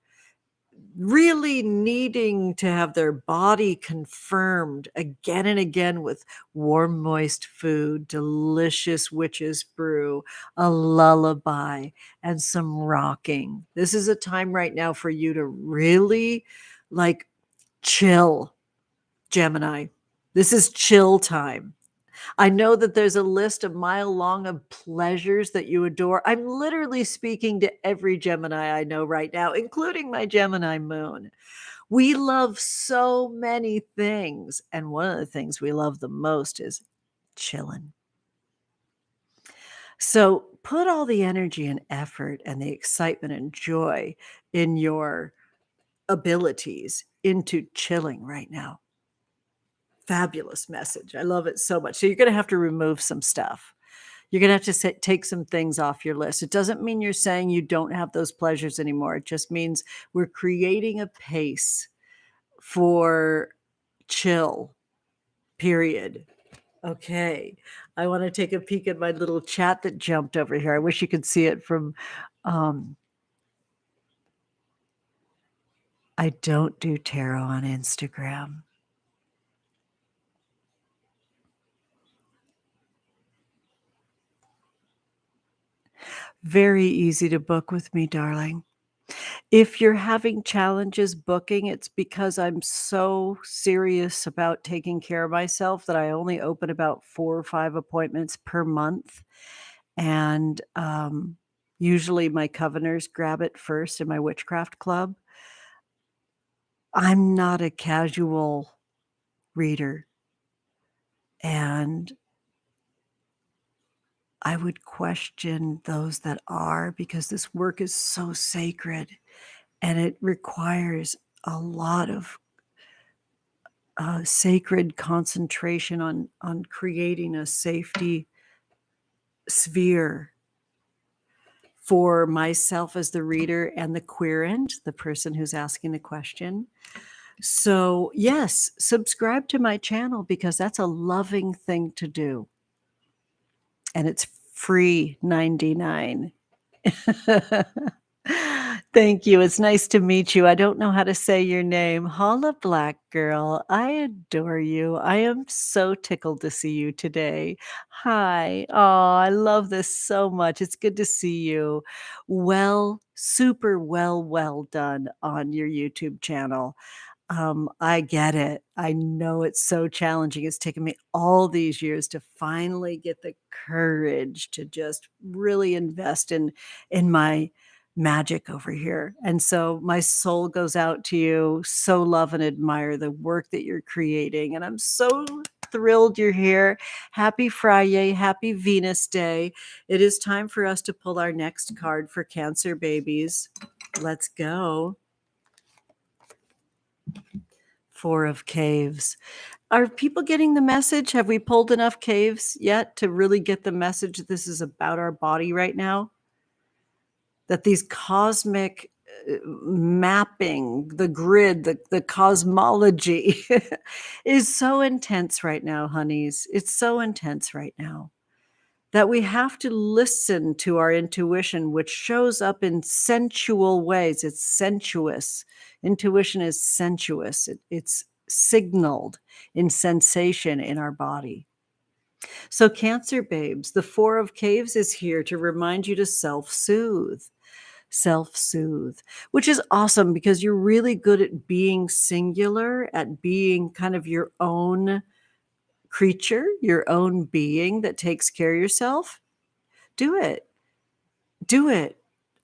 really needing to have their body confirmed again and again with warm, moist food, delicious witch's brew, a lullaby, and some rocking. This is a time right now for you to really like chill, Gemini. This is chill time. I know that there's a list a mile long of pleasures that you adore. I'm literally speaking to every Gemini I know right now, including my Gemini moon. We love so many things, and one of the things we love the most is chilling. So put all the energy and effort and the excitement and joy in your abilities into chilling right now. Fabulous message. I love it so much. So you're going to have to remove some stuff. You're going to have to take some things off your list. It doesn't mean you're saying you don't have those pleasures anymore. It just means we're creating a pace for chill, period. Okay. I want to take a peek at my little chat that jumped over here. I wish you could see it from, I don't do tarot on Instagram. Very easy to book with me, darling. If you're having challenges booking, it's because I'm so serious about taking care of myself that I only open about 4 or 5 appointments per month. And usually my coveners grab it first in my witchcraft club. I'm not a casual reader. And I would question those that are, because this work is so sacred and it requires a lot of sacred concentration on creating a safety sphere for myself as the reader and the querent, the person who's asking the question. So yes, subscribe to my channel because that's a loving thing to do. And it's free 99. Thank you. It's nice to meet you. I don't know how to say your name. Holla, Black Girl. I adore you. I am so tickled to see you today. Hi. Oh, I love this so much. It's good to see you. Well, super well done on your YouTube channel. I get it. I know it's so challenging. It's taken me all these years to finally get the courage to just really invest in my magic over here. And so my soul goes out to you. So love and admire the work that you're creating. And I'm so thrilled you're here. Happy Friday. Happy Venus Day. It is time for us to pull our next card for Cancer babies. Let's go. 4 of Caves. Are people getting the message? Have we pulled enough caves yet to really get the message that this is about our body right now? That these cosmic mapping, the grid, the cosmology is so intense right now, honeys. It's so intense right now that we have to listen to our intuition, which shows up in sensual ways. It's sensuous. Intuition is sensuous. It's signaled in sensation in our body. So Cancer babes, the 4 of Caves is here to remind you to self-soothe, which is awesome because you're really good at being singular, at being kind of your own creature, your own being that takes care of yourself. Do it. Do it.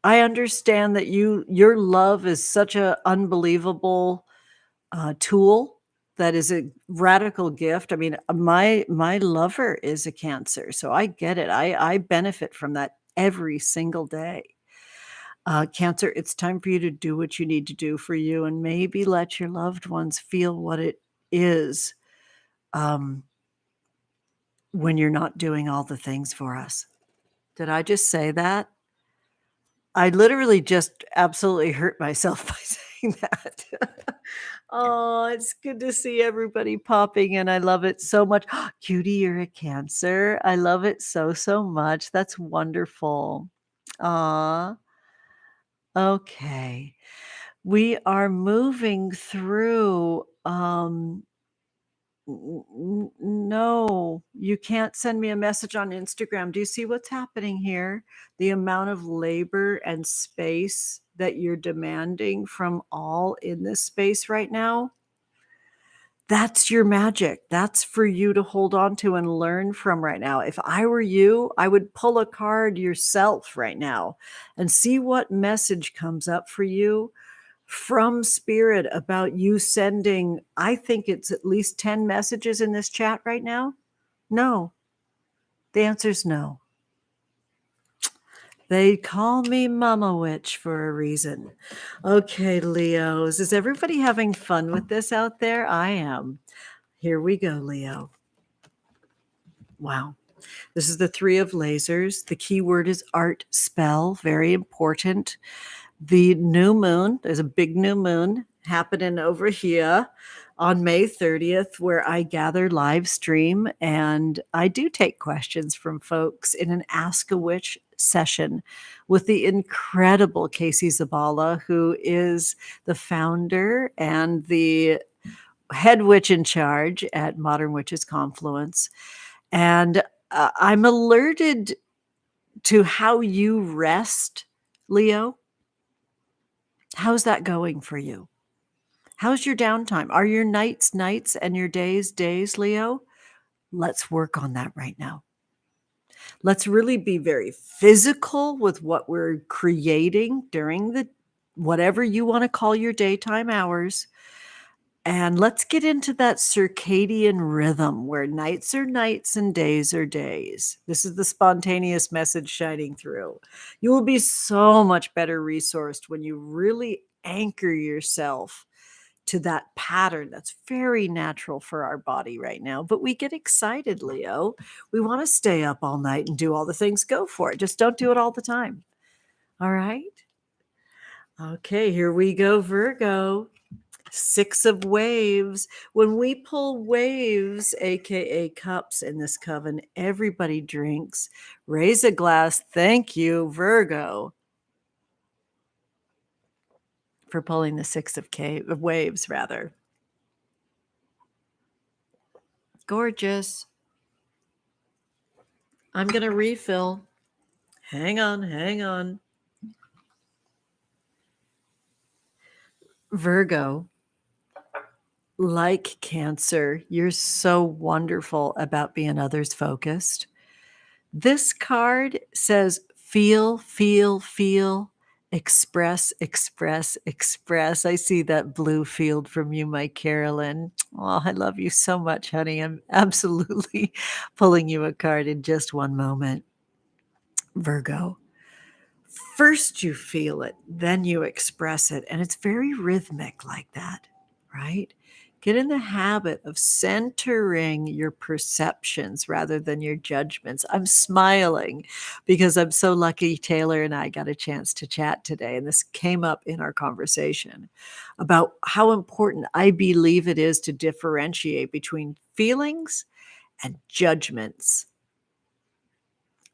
I understand that your love is such a unbelievable tool that is a radical gift. I mean, my lover is a Cancer, so I get it. I benefit from that every single day. Cancer, it's time for you to do what you need to do for you and maybe let your loved ones feel what it is when you're not doing all the things for us. Did I just say that? I literally just absolutely hurt myself by saying that. Oh, it's good to see everybody popping in. I love it so much. Cutie, you're a Cancer. I love it so, so much. That's wonderful. Aw. Okay. We are moving through, no, you can't send me a message on Instagram. Do you see what's happening here? The amount of labor and space that you're demanding from all in this space right now? That's your magic. That's for you to hold on to and learn from right now. If I were you, I would pull a card yourself right now and see what message comes up for you from spirit about you sending. I think it's at least 10 messages in this chat right now. No, the answer is no. They call me Mama Witch for a reason. Okay, Leos, is everybody having fun with this out there? I am. Here we go, Leo. Wow. This is the Three of Lasers. The key word is art spell, very important. The new moon, there's a big new moon happening over here on May 30th, where I gather live stream and I do take questions from folks in an Ask a Witch session with the incredible Casey Zabala, who is the founder and the head witch in charge at Modern Witches Confluence. And I'm alerted to how you rest, Leo. How's that going for you? How's your downtime? Are your nights nights and your days days, Leo? Let's work on that right now. Let's really be very physical with what we're creating during the whatever you want to call your daytime hours. And let's get into that circadian rhythm where nights are nights and days are days. This is the spontaneous message shining through. You will be so much better resourced when you really anchor yourself to that pattern that's very natural for our body right now. But we get excited, Leo. We want to stay up all night and do all the things. Go for it. Just don't do it all the time. All right. Okay, here we go, Virgo. Six of waves. When we pull waves, aka cups, in this coven, everybody drinks. Raise a glass. Thank you, Virgo, for pulling the six of waves, rather. Gorgeous. I'm going to refill. Hang on, hang on. Virgo, like Cancer, you're so wonderful about being others focused. This card says feel, feel, feel, express, express, express. I see that blue field from you, my Carolyn. Oh, I love you so much, honey. I'm absolutely pulling you a card in just one moment. Virgo, first you feel it, then you express it. And it's very rhythmic like that, right? Get in the habit of centering your perceptions rather than your judgments. I'm smiling because I'm so lucky Taylor and I got a chance to chat today. And this came up in our conversation about how important I believe it is to differentiate between feelings and judgments.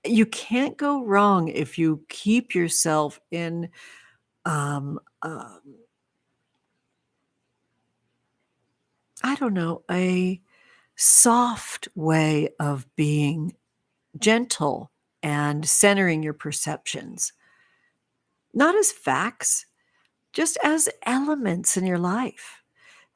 You can't go wrong if you keep yourself in I don't know, a soft way of being gentle and centering your perceptions, not as facts, just as elements in your life.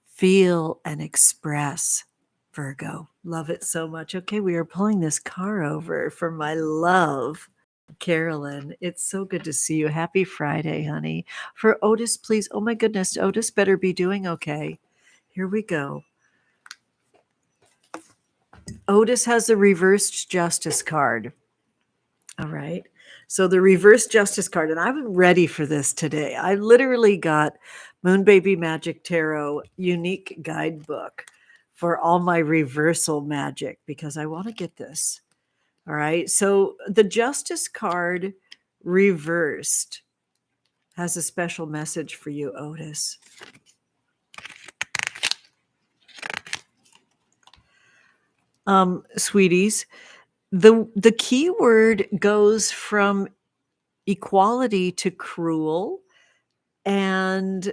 Feel and express, Virgo. Love it so much. Okay, we are pulling this car over for my love, Carolyn. It's so good to see you. Happy Friday, honey. For Otis, please. Oh my goodness, Otis better be doing okay. Here we go. Otis has the reversed justice card. All right. So the reverse justice card, and I'm ready for this today. I literally got Moon Baby Magic Tarot unique guidebook for all my reversal magic because I want to get this. All right. So the justice card reversed has a special message for you, Otis. Sweeties, the key word goes from equality to cruel, and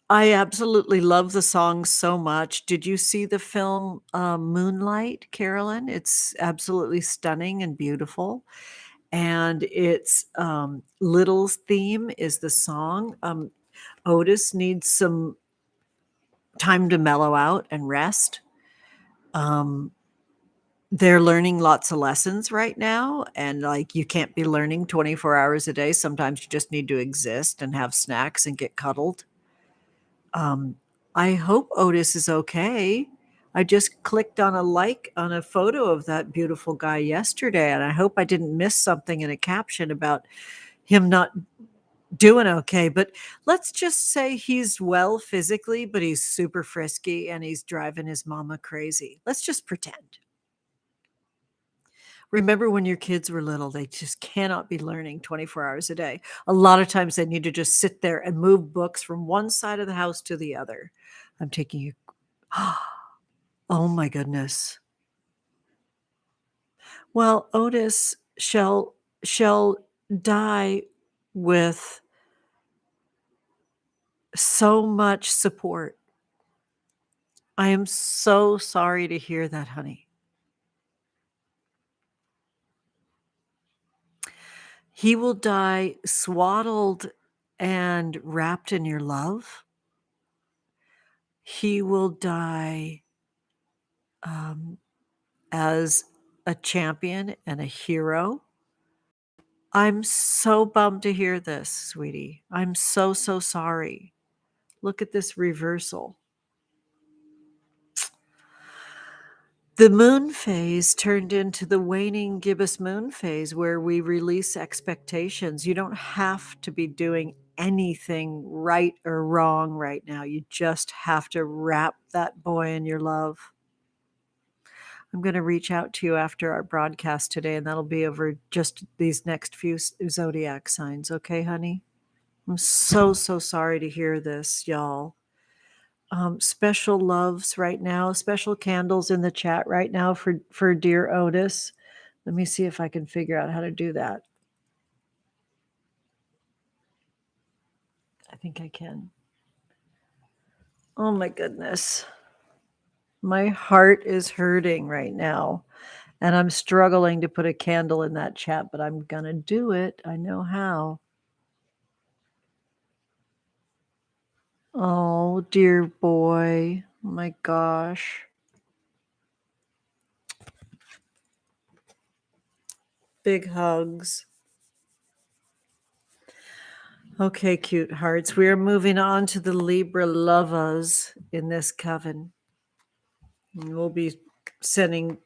I absolutely love the song so much. Did you see the film Moonlight, Carolyn? It's absolutely stunning and beautiful. And it's Little's theme is the song. Otis needs some time to mellow out and rest. They're learning lots of lessons right now, and like you can't be learning 24 hours a day. Sometimes you just need to exist and have snacks and get cuddled. I hope Otis is okay. I just clicked on a like on a photo of that beautiful guy yesterday, and I hope I didn't miss something in a caption about him not doing okay. But let's just say he's well physically, but he's super frisky and he's driving his mama crazy. Let's just pretend. Remember when your kids were little, they just cannot be learning 24 hours a day. A lot of times they need to just sit there and move books from one side of the house to the other. I'm taking you. Oh my goodness. Well, Otis shall die with so much support. I am so sorry to hear that, honey. He will die swaddled and wrapped in your love. He will die as a champion and a hero. I'm so bummed to hear this, sweetie. I'm so, so sorry. Look at this reversal. The moon phase turned into the waning gibbous moon phase where we release expectations. You don't have to be doing anything right or wrong right now. You just have to wrap that boy in your love. I'm going to reach out to you after our broadcast today, and that'll be over just these next few zodiac signs. Okay, honey? I'm so, so sorry to hear this, y'all. Special loves right now, special candles in the chat right now for dear Otis. Let me see if I can figure out how to do that. I think I can. Oh my goodness. My heart is hurting right now, and I'm struggling to put a candle in that chat, but I'm gonna do it. I know how. Oh, dear boy. Oh my gosh. Big hugs. Okay, cute hearts. We are moving on to the Libra lovers in this coven. And we'll be sending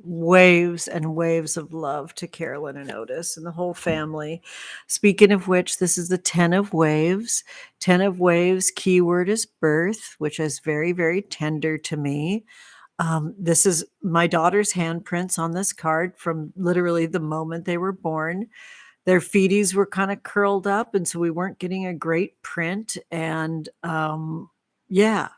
waves and waves of love to Carolyn and Otis and the whole family. Speaking of which, this is the 10 of waves. 10 of waves, keyword is birth, which is very, very tender to me. This is my daughter's handprints on this card from literally the moment they were born. Their feeties were kind of curled up, and so we weren't getting a great print. And yeah,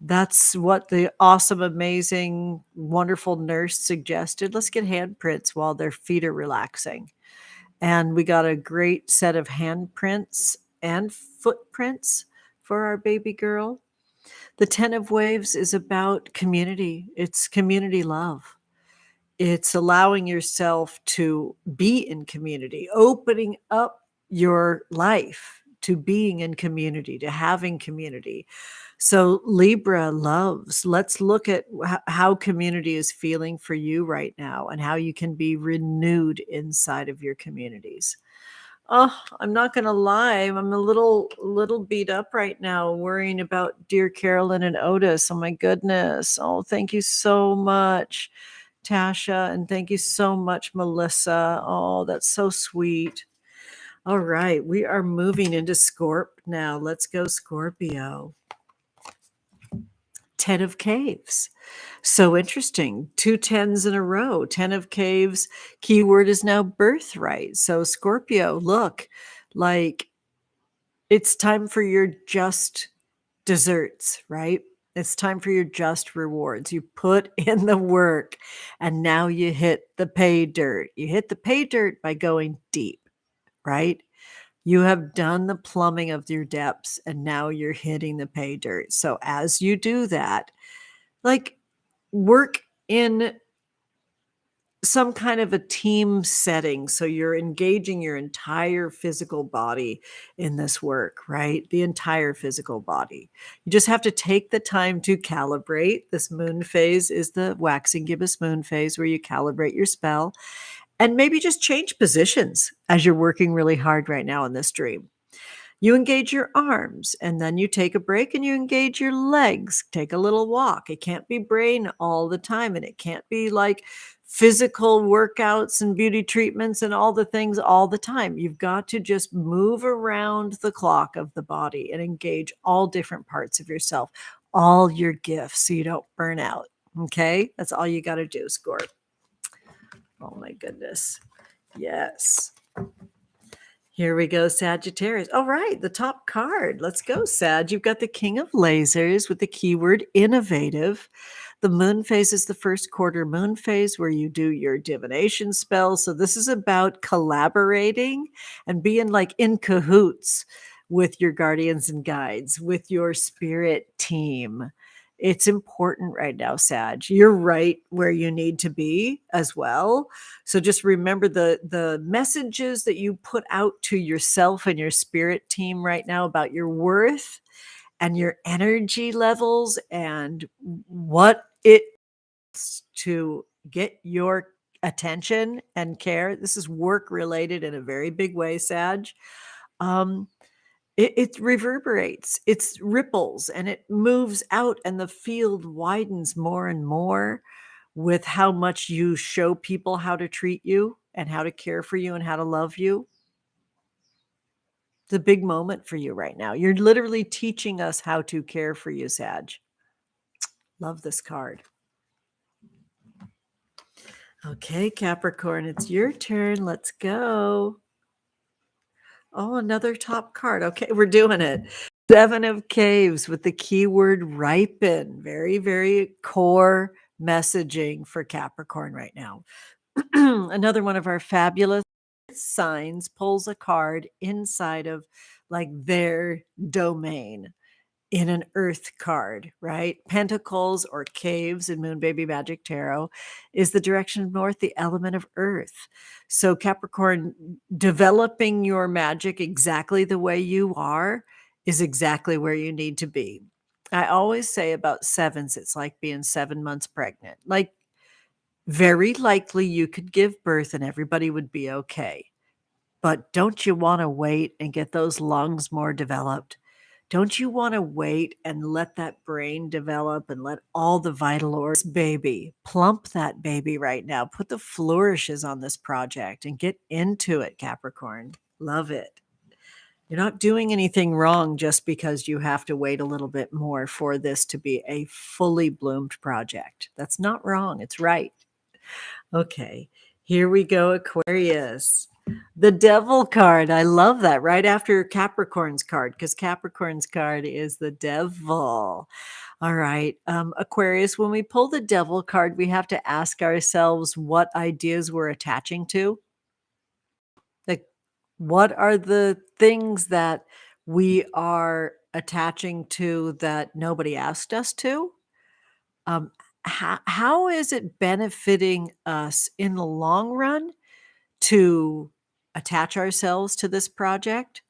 that's what the awesome, amazing, wonderful nurse suggested. Let's get handprints while their feet are relaxing. And we got a great set of handprints and footprints for our baby girl. The 10 of waves is about community. It's community love. It's allowing yourself to be in community, opening up your life to being in community, to having community. So Libra loves, let's look at how community is feeling for you right now and how you can be renewed inside of your communities. Oh, I'm not going to lie. I'm a little beat up right now, worrying about dear Carolyn and Otis. Oh my goodness. Oh, thank you so much, Tasha, and thank you so much, Melissa. Oh, that's so sweet. All right, we are moving into Scorp now. Let's go Scorpio. 10 of caves. So interesting. 2 10s in a row. 10 of caves. Keyword is now birthright. So Scorpio, look, like It's time for your just desserts, right? It's time for your just rewards. You put in the work and now you hit the pay dirt. You hit the pay dirt by going deep, right? You have done the plumbing of your depths and now you're hitting the pay dirt. So as you do that, like work in some kind of a team setting. So you're engaging your entire physical body in this work, right? The entire physical body. You just have to take the time to calibrate. This moon phase is the waxing gibbous moon phase where you calibrate your spell and maybe just change positions as you're working really hard right now in this dream. You engage your arms and then you take a break and you engage your legs. Take a little walk. It can't be brain all the time and it can't be like physical workouts and beauty treatments and all the things all the time. You've got to just move around the clock of the body and engage all different parts of yourself, all your gifts so you don't burn out. Okay? That's all you got to do, Scorp. Oh my goodness. Yes. Here we go, Sagittarius. All right, the top card. Let's go, Sag. You've got the King of Lasers with the keyword innovative. The moon phase is the first quarter moon phase where you do your divination spells. So this is about collaborating and being like in cahoots with your guardians and guides, with your spirit team. It's important right now, Sag. You're right where you need to be as well. So just remember the messages that you put out to yourself and your spirit team right now about your worth and your energy levels and what it's to get your attention and care. This is work related in a very big way, Sag. Um, it reverberates, it's ripples, and it moves out, and the field widens more and more with how much you show people how to treat you and how to care for you and how to love you. It's a big moment for you right now. You're literally teaching us how to care for you, Sag. Love this card. Okay, Capricorn, it's your turn. Let's go. Oh, another top card. Okay, we're doing it. Seven of Caves with the keyword ripen. Very, very core messaging for Capricorn right now. Another one of our fabulous signs pulls a card inside of like their domain in an earth card, right? Pentacles or caves in Moon Baby Magic Tarot is the direction of north, the element of earth. So Capricorn, developing your magic exactly the way you are is exactly where you need to be. I always say about sevens, it's like being 7 months pregnant. Like very likely you could give birth and everybody would be okay. But don't you want to wait and get those lungs more developed? Don't you want to wait and let that brain develop and let all the vital organs, baby, plump that baby right now. Put the flourishes on this project and get into it, Capricorn. Love it. You're not doing anything wrong just because you have to wait a little bit more for this to be a fully bloomed project. That's not wrong. It's right. Okay, here we go, Aquarius. The Devil card. I love that. Right after Capricorn's card, because Capricorn's card is the Devil. All right, Aquarius, when we pull the Devil card, we have to ask ourselves what ideas we're attaching to. Like, what are the things that we are attaching to that nobody asked us to? Um, how is it benefiting us in the long run to attach ourselves to this project?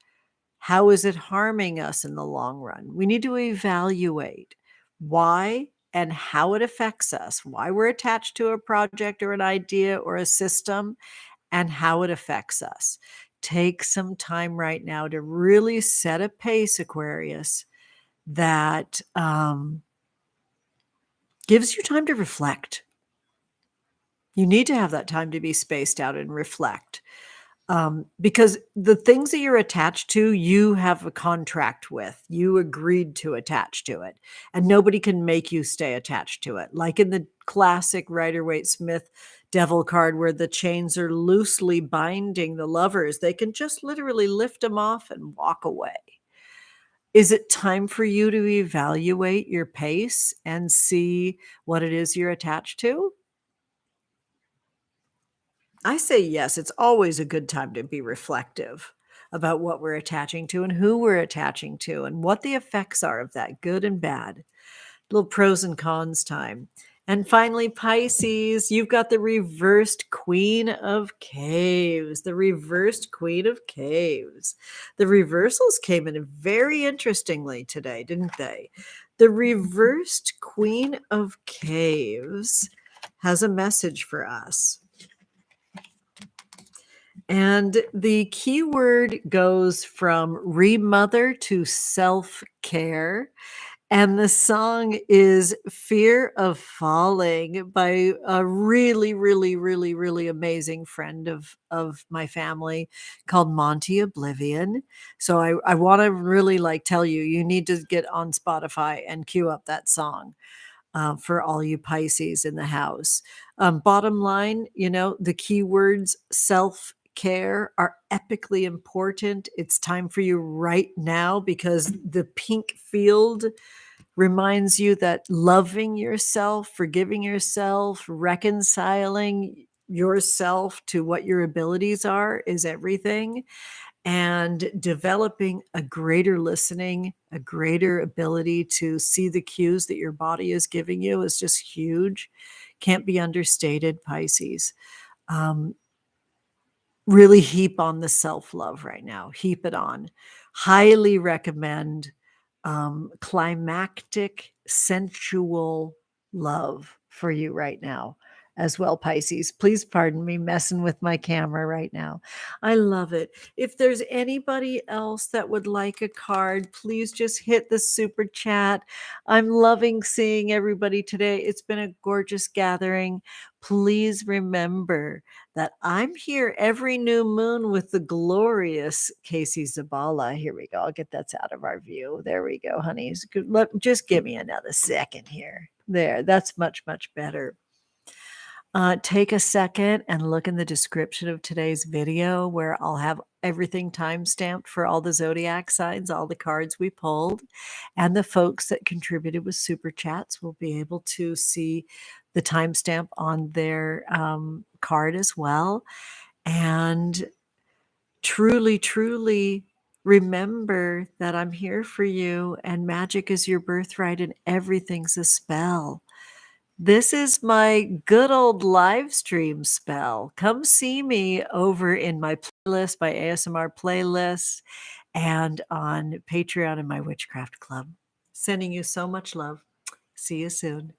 How is it harming us in the long run? We need to evaluate why and how it affects us, why we're attached to a project or an idea or a system, and how it affects us. Take some time right now to really set a pace, Aquarius, that gives you time to reflect. You need to have that time to be spaced out and reflect. Because the things that you're attached to, you have a contract with. You agreed to attach to it, and nobody can make you stay attached to it. Like in the classic Rider-Waite-Smith Devil card, where the chains are loosely binding the lovers, they can just literally lift them off and walk away. Is it time for you to evaluate your pace and see what it is you're attached to? I say yes. It's always a good time to be reflective about what we're attaching to and who we're attaching to and what the effects are of that, good and bad. Little pros and cons time. And finally, Pisces, you've got the reversed Queen of Caves. The reversed Queen of Caves. The reversals came in very interestingly today, didn't they? The reversed Queen of Caves has a message for us. And the keyword goes from remother to self-care. And the song is Fear of Falling by a really, really, really, really amazing friend of my family called Monty Oblivion. So I want to really tell you, you need to get on Spotify and queue up that song. For all you Pisces in the house. Bottom line, the keywords self-care are epically important. It's time for you right now because the pink field reminds you that loving yourself, forgiving yourself, reconciling yourself to what your abilities are is everything. And developing a greater listening, a greater ability to see the cues that your body is giving you is just huge. Can't be understated, Pisces. Um, really heap on the self-love right now. Heap it on. Highly recommend climactic, sensual love for you right now as well, Pisces. Please pardon me messing with my camera right now. I love it. If there's anybody else that would like a card, please just hit the super chat. I'm loving seeing everybody today. It's been a gorgeous gathering. Please remember that I'm here every new moon with the glorious Casey Zabala. Here we go. I'll get that out of our view. There we go, honey. Just give me another second here. There, that's much, much better. Take a second and look in the description of today's video where I'll have everything timestamped for all the zodiac signs, all the cards we pulled, and the folks that contributed with super chats will be able to see the timestamp on their card as well. And truly, truly remember that I'm here for you and magic is your birthright and everything's a spell. This is my good old live stream spell. Come see me over in my playlist, my ASMR playlist, and on Patreon in my Witchcraft Club. Sending you so much love. See you soon.